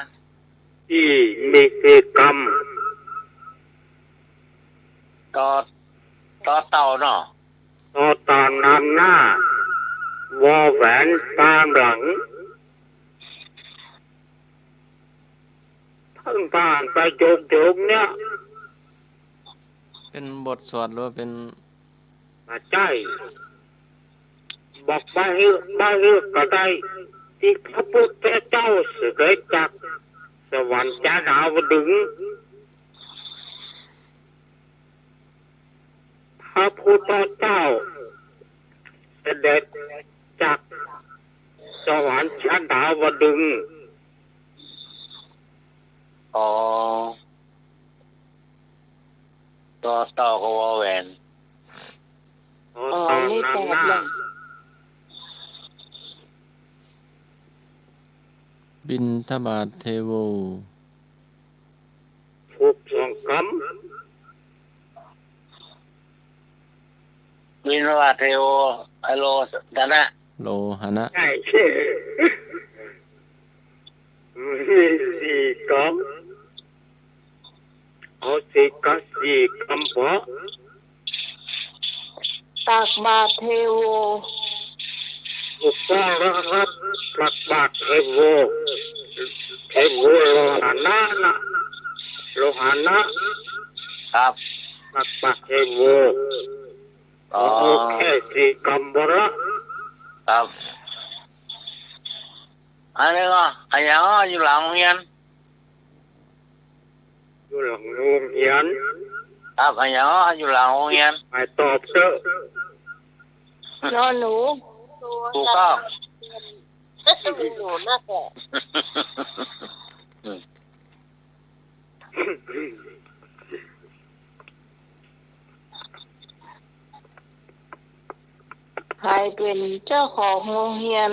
ที่มีกิจกรรม ต่อเต่าเนาะ ต่อต่างนำหน้าวอแหวนตามหลังทั้งต่างไปโจมเนี่ย เป็นบทสวดหรือว่าเป็น มาใจบอกบ้าเฮือกก็ได้ที่พระพุทธเจ้าเสด็จจากสวรรค์จาดาวดึงส์พระพุทธเจ้าเสด็จจากสวรรค์ชั้นดาวดึงส์ อ๋อต่อเต่ากับวอแหวน ตอนนำหน้า บิณฑบาตเทโว ถูกสองค วินวาเทโอไอโลดานะ โลหะนะ ำใช่ใช่มีสี่กำเอาสี่กับสี่กำเพาะ ตักบาตรเทโว ถูกต้องแล้วครับหลักบาทเทโวโลหะนะนะโลหะนะครับ หลักบาทเทโว อ๋อ เอาแค่สี่กำบละ ครับอันนี้ก็อันยังอยู่หลังโรงเรียน อยู่หลังโรงเรียน ครับอันยังอยู่หลังโรงเรียน ไปตอบเถอะ นอนหนู ถูกต้อง หนูน่าแก่ ใครเป็นเจ้าของโรงเรียน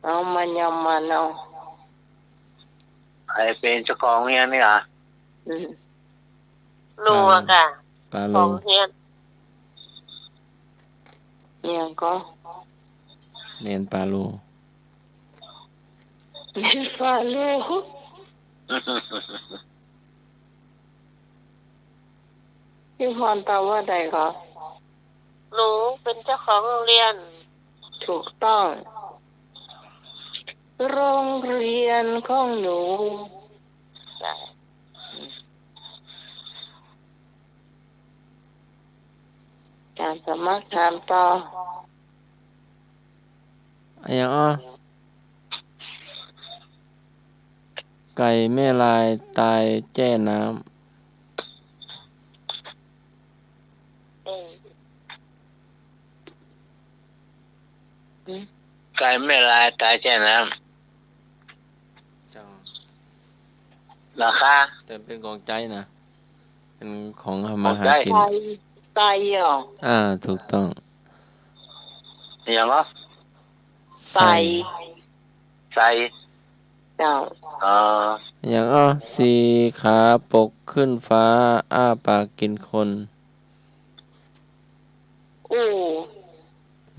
เอามันยำมันเอา ใครเป็นเจ้าของโรงเรียนนี่เหรอ อืม รู้อะค่ะ ปาโล ของเฮียน เนี่ยก็ เนนปาโล มีฟาโลพี่พรตอบว่าใดคะ หนูเป็นเจ้าของโรงเรียน ถูกต้อง โรงเรียนของหนู การสมัครถามต่อ อันยังไก่แม่ลายตายแจ้น้ ไก่ไม่ลายตายแค่น้ ำ ำราคา แต่เป็นของใจนะ เป็นของทำมาหากิน ไตไตเหรอ ถูกต้อง อย่างก็ ไต ใส่ เจ้า อย่างสี่ขาปกขึ้นฟ้า อ้าปากกินคน อู้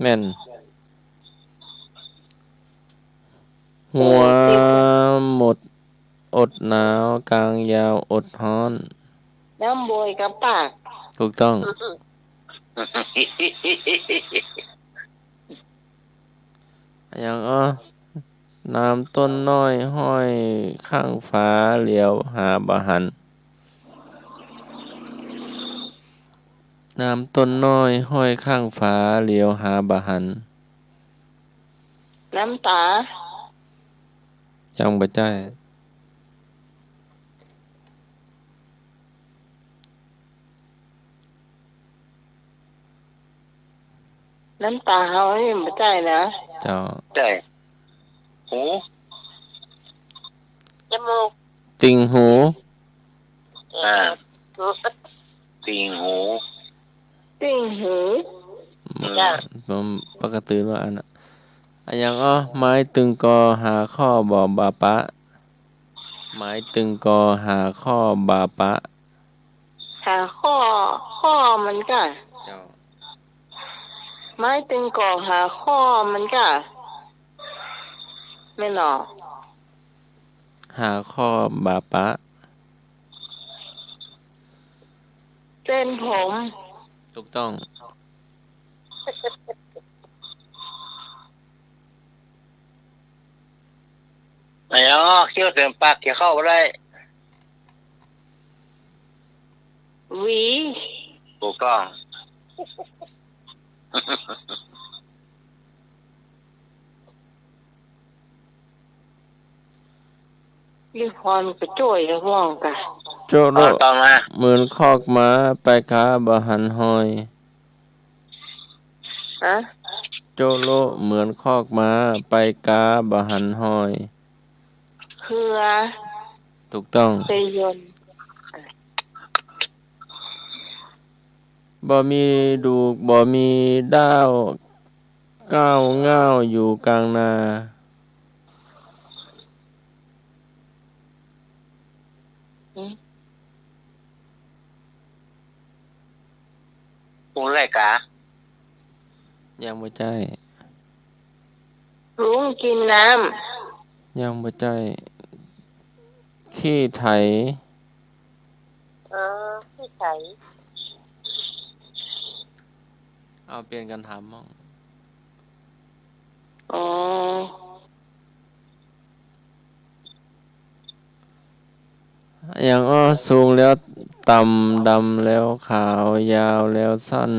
แม่น หัวหมด อดหนาวกลางยาวอดฮ้อน น้ำบวยกับปาก ถูกต้อง อย่างน้ำต้นน้อยห้อยข้างฟ้าเหลียวหาบหัน น้ำต้นน้อยห้อยข้างฟ้าเหลียวหาบหัน น้ำตา ยังบ่ใจ น้ำตาเฮาให้มันใจนะ เจ้า ใช่หู จมูก ติ่งหู เออ ติ่งหู ติ้งหู ผมปกติว่าอันน่ะอันยังไม้ตึงกอหาข้อบอบาปะไม้ตึงกอหาข้อบาปะหาข้อมันก็ เจ้า ไม้ตึงก่อหาข้อมันก็ไม่หรอก หาข้อบาปะ เส้นผม ถูกต้อง ไหนเคี้ยวเต็มปากเคี้ยวเข้าไปได้ หวี ถูกต้อง ลิฮอนกระโจ้ยระว่องกะ โจโร ต่อมา เหมือนคอกม้าไปขาบหันหอย ฮะ โจโลเหมือนคอกม้าไปกาบหันหอย เคือ ถูกต้อง เปยน บ่มีดูกบ่มีดาวก้าวง่าวอยู่กลางนา ปรุงไรกะ ยังบ่ใจ รุ้งกินน้ ยังบ่ใจ ขี้ไถ ำพี่ไถ เอาเปลี่ยนกันถามมั่ง อ๋อ อย่างสูงแล้วต่ำดำแล้วขาวยาวแล้วสั้น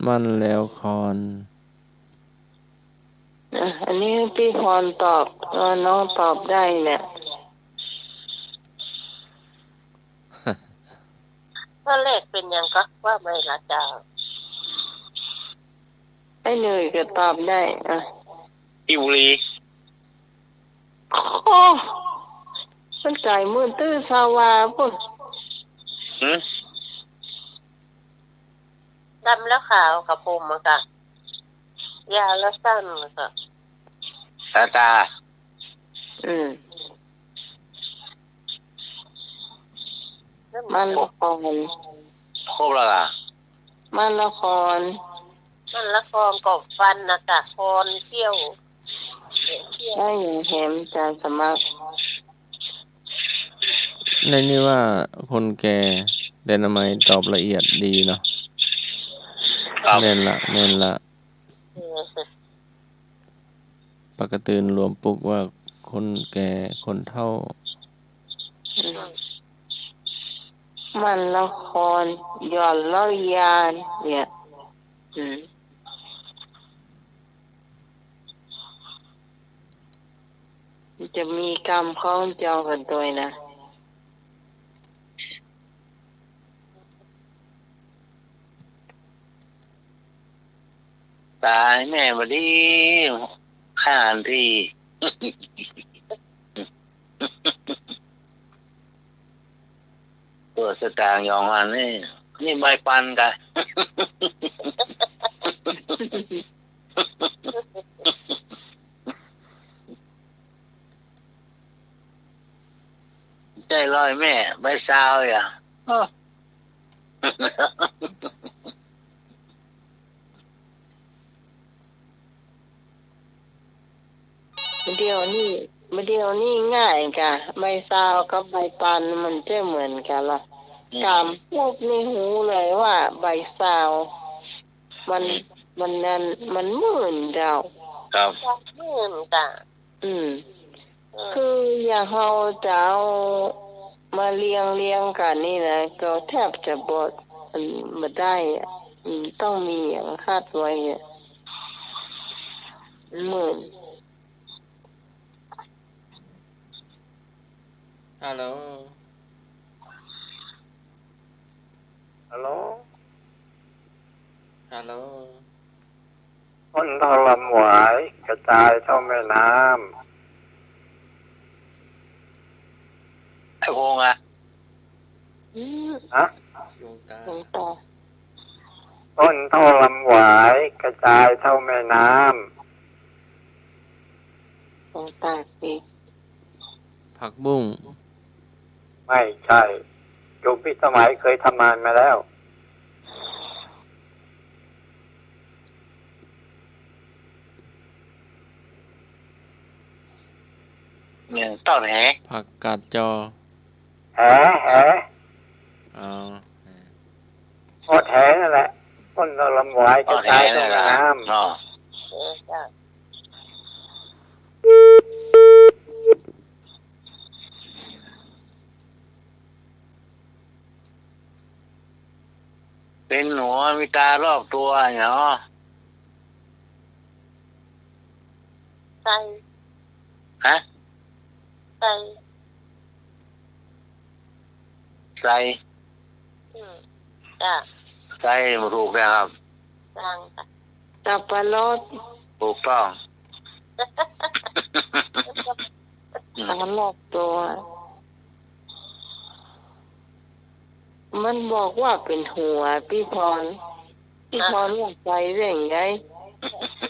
มั่นแล้วคอน อันนี้พี่พรตอบน้องตอบได้เนี่ย ข้อแรกเป็นยังก็ว่าไม่ละจ้า ไอ้เหนื่อยก็ตอบได้อ่ะ ที่บุรี โอ้สนใจมือตื้อสาวาพุ่น หืม ดำแล้วขาวกับผมมันก็ยาวแล้วสั้นมันก็ ตา อืมมันละคร ครบแล้วล่ะ มันละคร มันละครกบฟันนะกะคอนเที่ยวเที่ยว ได้อย่างแหมจานสมัคร ในนี้ว่าคนแก่แต่ทำไมตอบละเอียดดีเนาะ ครับ แม่นละแม่นละ เออ ปกติรวมปลุกว่าคนแก่คนเฒ่า มันละครหย่อนเล่ายานเนี่ยอืมจะมีกรรมข้องจองกันตัวนะ ตายแม่มาดีข้าอันที่ ตัวสตางค์ยองอันนี่ใบปันกัน ใจลอยแม่ใบซาวอย่า เดี๋ยวนี้ง่ายกะใบซาวกับใบปันมันจะเหมือนกันละกามพูดในหูเลยว่าใบซาว มันนั่นมันหมื่นเดา ครับ จับมือนกะ อืม คืออย่าเฮาจะเอามาเรียงกันนี่นะก็แทบจะบดมันมาได้อะต้องมีอย่างคาดไว้อะหมื่น ฮัลโหล ฮัลโหล ฮัลโหล คนทรมหวายกระจายเท่าแม่น้ ไอ้พงอ่ะ อืม ำฮะ ดวงตา หลวงตา ต้นเท่าลำหวายกระจายเท่าแม่น้ ของตากสิบ ผักบุ้ง ำไม่ใช่โยมพิสมัยเคยทำงานมาแล้ว เนี่ยต้นแห ผักกาดจอ แห อ๋อ โคตรแหนั่นแหละต้นเท่าลำหวายก ต้ ระ นแห จาย นี่ เท่า แห แม่ ละ น้ เนาะ จ้ะ เป็นหัวมีตารอบตัวเนาะ ใส่ ฮะ ใส่ ใส่ จ้ะ ใส่ถูกนะครับ จังจ้ะสับปะรด ถูกต้อง ตามรอบตัว มันบอกว่าเป็นหัวพี่พรอยากไปเรื่องไง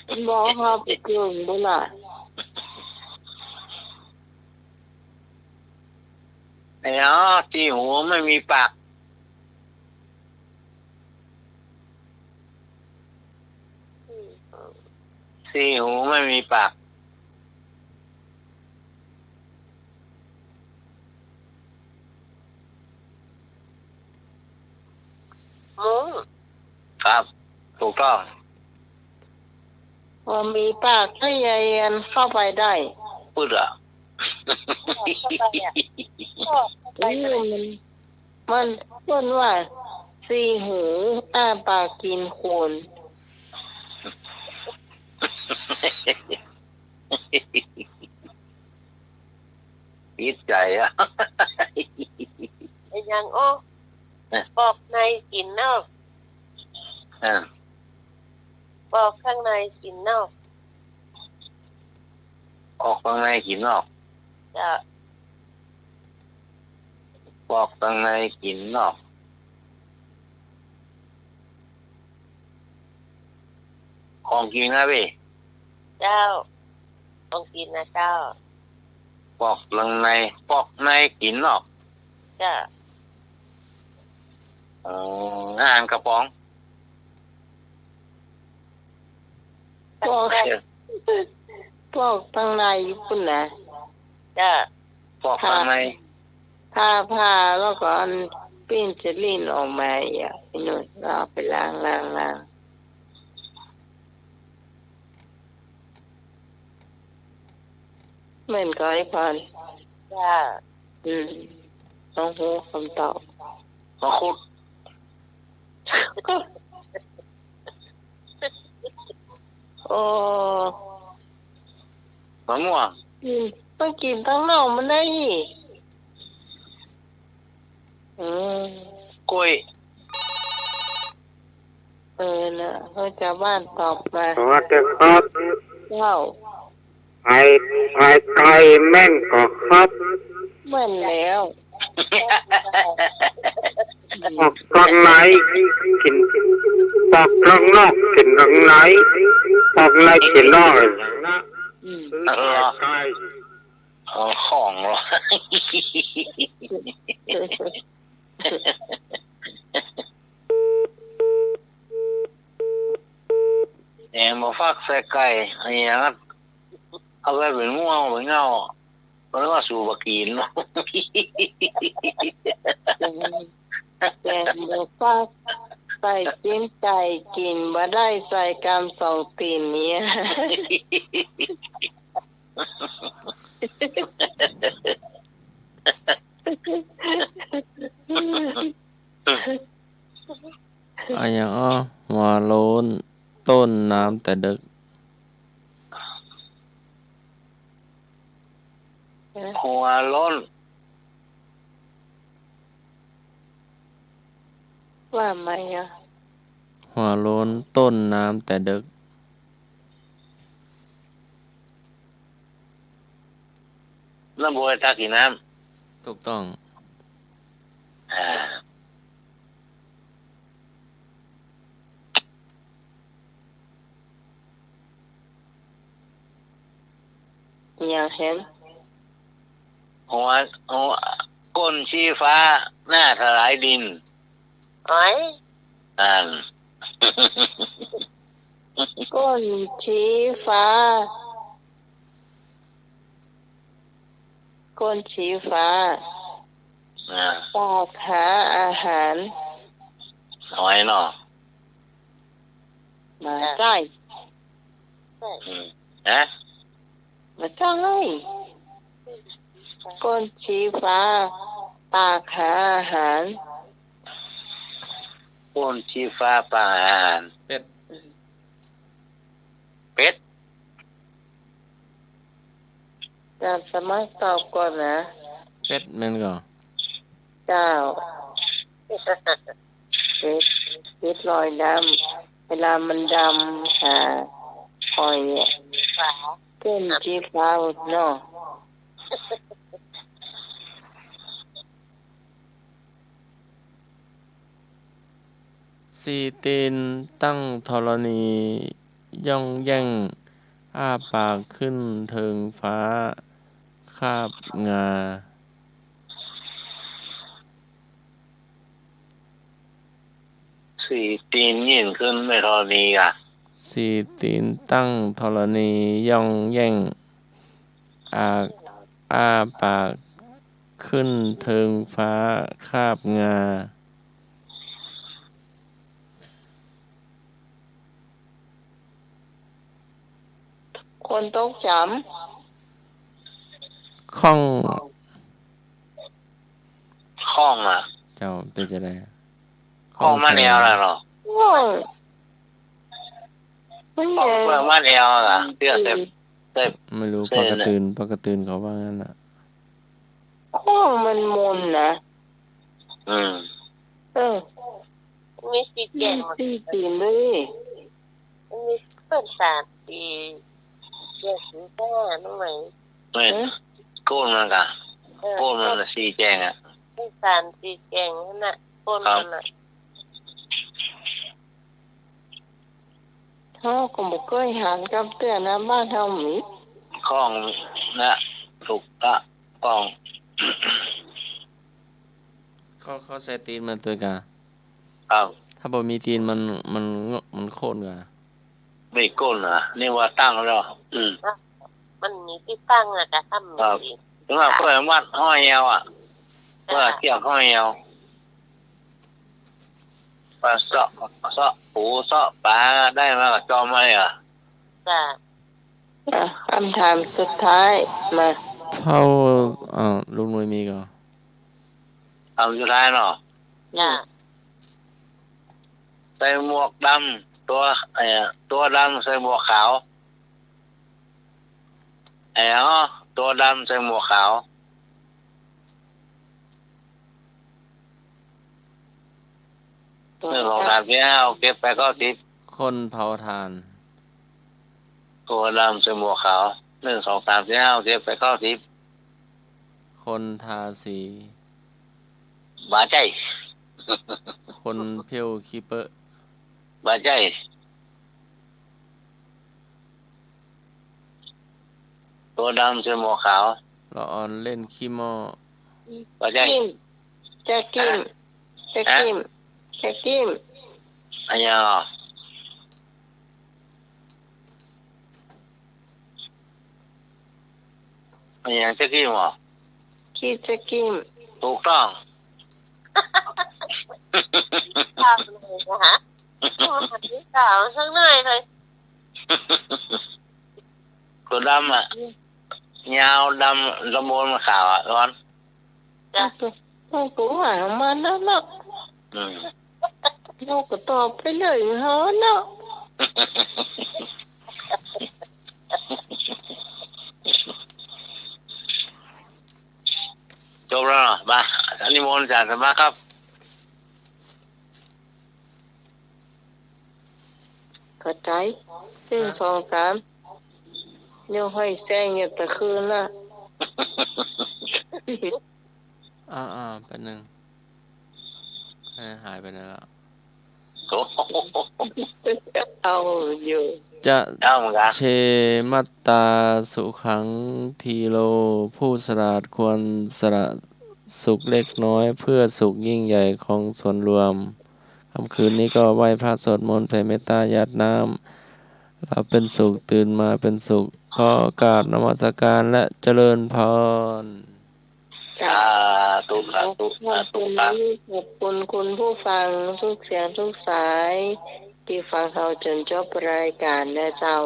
มันบอกว่าไปเกินบุล่ะ ไอ้เนาะที่หัวไม่มีปาก ที่หูไม่มีปาก มุ้ง ครับ ถูกต้อง ว่ามีปากถ้าใหญ่อันเข้าไปได้ พูดเหรอ มันพูดว่าสี่หูอ้าปากกินคน ปิดใจอ่ะ ไอ้ยังโอ้ปอกในกินนอก อ่า ปอกข้างในกินนอก ออกข้างในกินนอก จะ ออกข้างในกินนอก ของกินนะพี่ เจ้าต้องกินนะเจ้า ปอกข้างในปอกในกินนอก จะ อ่านกระป๋อง พวกตั้งในปุ่นนะ จะ ปอกข้างใน ผ้าแล้วก็อันปิ้นเจลินออกมาอย่าไปนู่นเราไปล้างเหมือนกับไอ้พร จะ ต้องหูคำตอบ มะคุด โอ้ มะม่วง ต้องกินทั้งนอกมันได้อืม กล้วย นะเขาจะบ้านตอบมา ำสวัสดีครับ เจ้า ไก่แม่นก็ครับ เหมือนแล้ว ปอกข้างในกินปอกข้างนอกกินข้างในปอกในกินนอก ของเหรอ แหมมาฟักใส่ไก่อะไรอย่างนั้นเอาไปเป็นม่วงเป็นเงาเพราะว่าสูบกินเนาะ แต่หมูฟ้าใส่จิ้มไก่กินบ่ได้ใส่กามสองตีนเนี้ย อะอย่างอ้อหัวโล้นต้นน้ำแต่ดึก หัวล้น ว่าไหมอ่ะ หัวโล้นต้นน้ำแต่ดึก น้ำบัวตากี่น้ ถูกต้อง ำ อย่างเห็น หัวก้นชี้ฟ้าหน้าถลายดิน โอ้ย อ่าน ก้นชี้ฟ้า ก้นชี้ฟ้า อ่า ปากหาอาหาร หอยเนาะ มาใต้ ฮะ มาใต้ก้นชี้ฟ้า ปากหาอาหาร ก้นชี้ฟ้าปลาอาหาร เป็ด เป็ด จารย์สมัครตอบก่อนนะ เป็ดแม่นก่อ เจ้าเป็ดลอยดำเวลามันดำหาหอยเนี่ย ฟ้า เต้นชี้ฟ้าเนาะ สี่ตีนตั้งธรณีย่องแย่งอ้าปากขึ้นเทิงฟ้าคาบงา สี่ตีนยื่นขึ้นไม่ทอนีอ่ะ สี่ตีนตั้งธรณีย่องแย่งอ้าปากขึ้นเทิงฟ้าคาบงา คนตกจ ข้อง ข้องอ่ะ เจ้าเป็นจะได้ ข้องมาแนวแล้วเนาะ ำง่วงไม่ ข้อง เห็น เพื่อมาแนวอ่ะเสื้อเต็ม ไม่รู้ เส้ ป น ก น่ะ ตื่นเขาว่างั้นน่ะ ง่วงมันมนนะ อืม มีสีแก่ นี่ หมด ตีตีนเลย มีเปิดสามปีเจ็ดสิบห้าน้องไหม ไม่ก้นมันกะก้นมันน่ะสีแจงอ่ะ เป็นสามสีแก่นั่นน่ะคนมันน่ะ เขาก็บอกเคยหารกับเตือนนะบ้านเฮาหมี ข้องนะถูกละข้อง เขาใส่ตีนมันตัวกะ ครับ ถ้าบ่มีตีนมันโค่นกะ ไม่ก้นอ่ะนี่ว่าตั้งแล้วอืม มันมีที่ตั้งอะกะทำ ครับ มี ถึงว่าเพื่อนวัดห้อยเอวอ่ะเพื่อเกี่ยวห้อยเอวปลาเสาะปูเสาะปลาได้มากับจอมไหมอ่ะ จ้ะ คำถามสุดท้ายมา เผาลุงหน่วยมีก่อ ทำสุดท้ายเนาะ จ้ะ ใส่หมวกดำตัวดำใส่หมวกขาวตัวดำใส่หมวกขาว 1 2 3 4 5เอาเก็บไปก็ทิป คนเผาทาน ตัวดำใส่หมวกขาว1 2 3 4 5เอาเก็บไปก็ทิป คนทาสี บาใจ คนเพี้ยวคีเปอร์ บาใจตัวดำใส่หมวกขาว ละออนเล่นขี้หม้อบ าใจ กิมจะกิมจะกิมจะกิม อันยังอ่ะอันยังจะกี่หมอ คิดจะกิม ถูกต้อง ทำเลยนะคะโอ้มันที่สาวสักหน่อยเลย ตัวดำอ่ะยาวดำละมุนขาวอ่ะร้อน จ้ะ ต้องกูหามันแล้วเนาะ อืม เราก็ตอบไปเลยเฮาเนาะ จบแล้วเนาะมาอันนี้มนต์จากสมาครับ เข้าใจ1 2 3เดี๋ยวให้แซงอย่าตะคืนละ แป๊บนึงหายไปไหนแล้ว โอ้โห เอาอยู่ จะ เจ้าเหมือนกัน เชมัตตาสุขังทีโล ผู้สลาดควรสละสุขเล็กน้อยเพื่อสุขยิ่งใหญ่ของส่วนรวมค่ำคืนนี้ก็ไหว้พระสวดมนต์แผ่เมตตาญาติน้ำเราเป็นสุขตื่นมาเป็นสุขขอกราบนมัสการและเจริญพร สาธุสาธุสาธุครับ ขอบคุณคุณผู้ฟังทุกเสียงทุกสายที่ฟังเราจนจบรายการนะเจ้า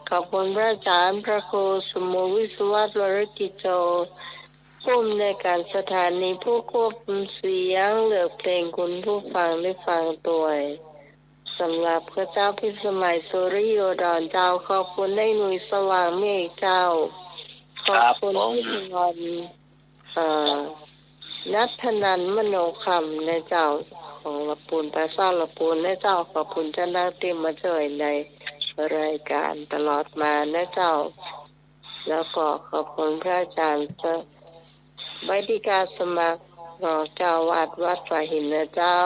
ขอบคุณพระอาจารย์พระครูสมุวิศวัตวรกิจโจผู้อำนวยการสถานีผู้ควบคุมเสียงเลือกเพลงคุณผู้ฟังได้ฟังตัวสำหรับพระเจ้าพิสมัยสุริโยดรเจ้าขอบคุณได้หนุ่ยสว่างเมฆเจ้าขอบคุณที่ทอนนัทธนันท์มโนคำนะเจ้าของละปูนปลาซ่าละปูนนะเจ้าขอบคุณเจ้าหน้าที่มาช่วยในรายการตลอดมานะเจ้าแล้วก็ขอบคุณพระอาจารย์ใบดิกาสมัครรองเจ้าวาดวัดฝาหินนะเจ้า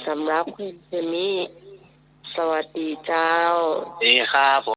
สำหรับคืนนี้สวัสดีเจ้า ดีครับ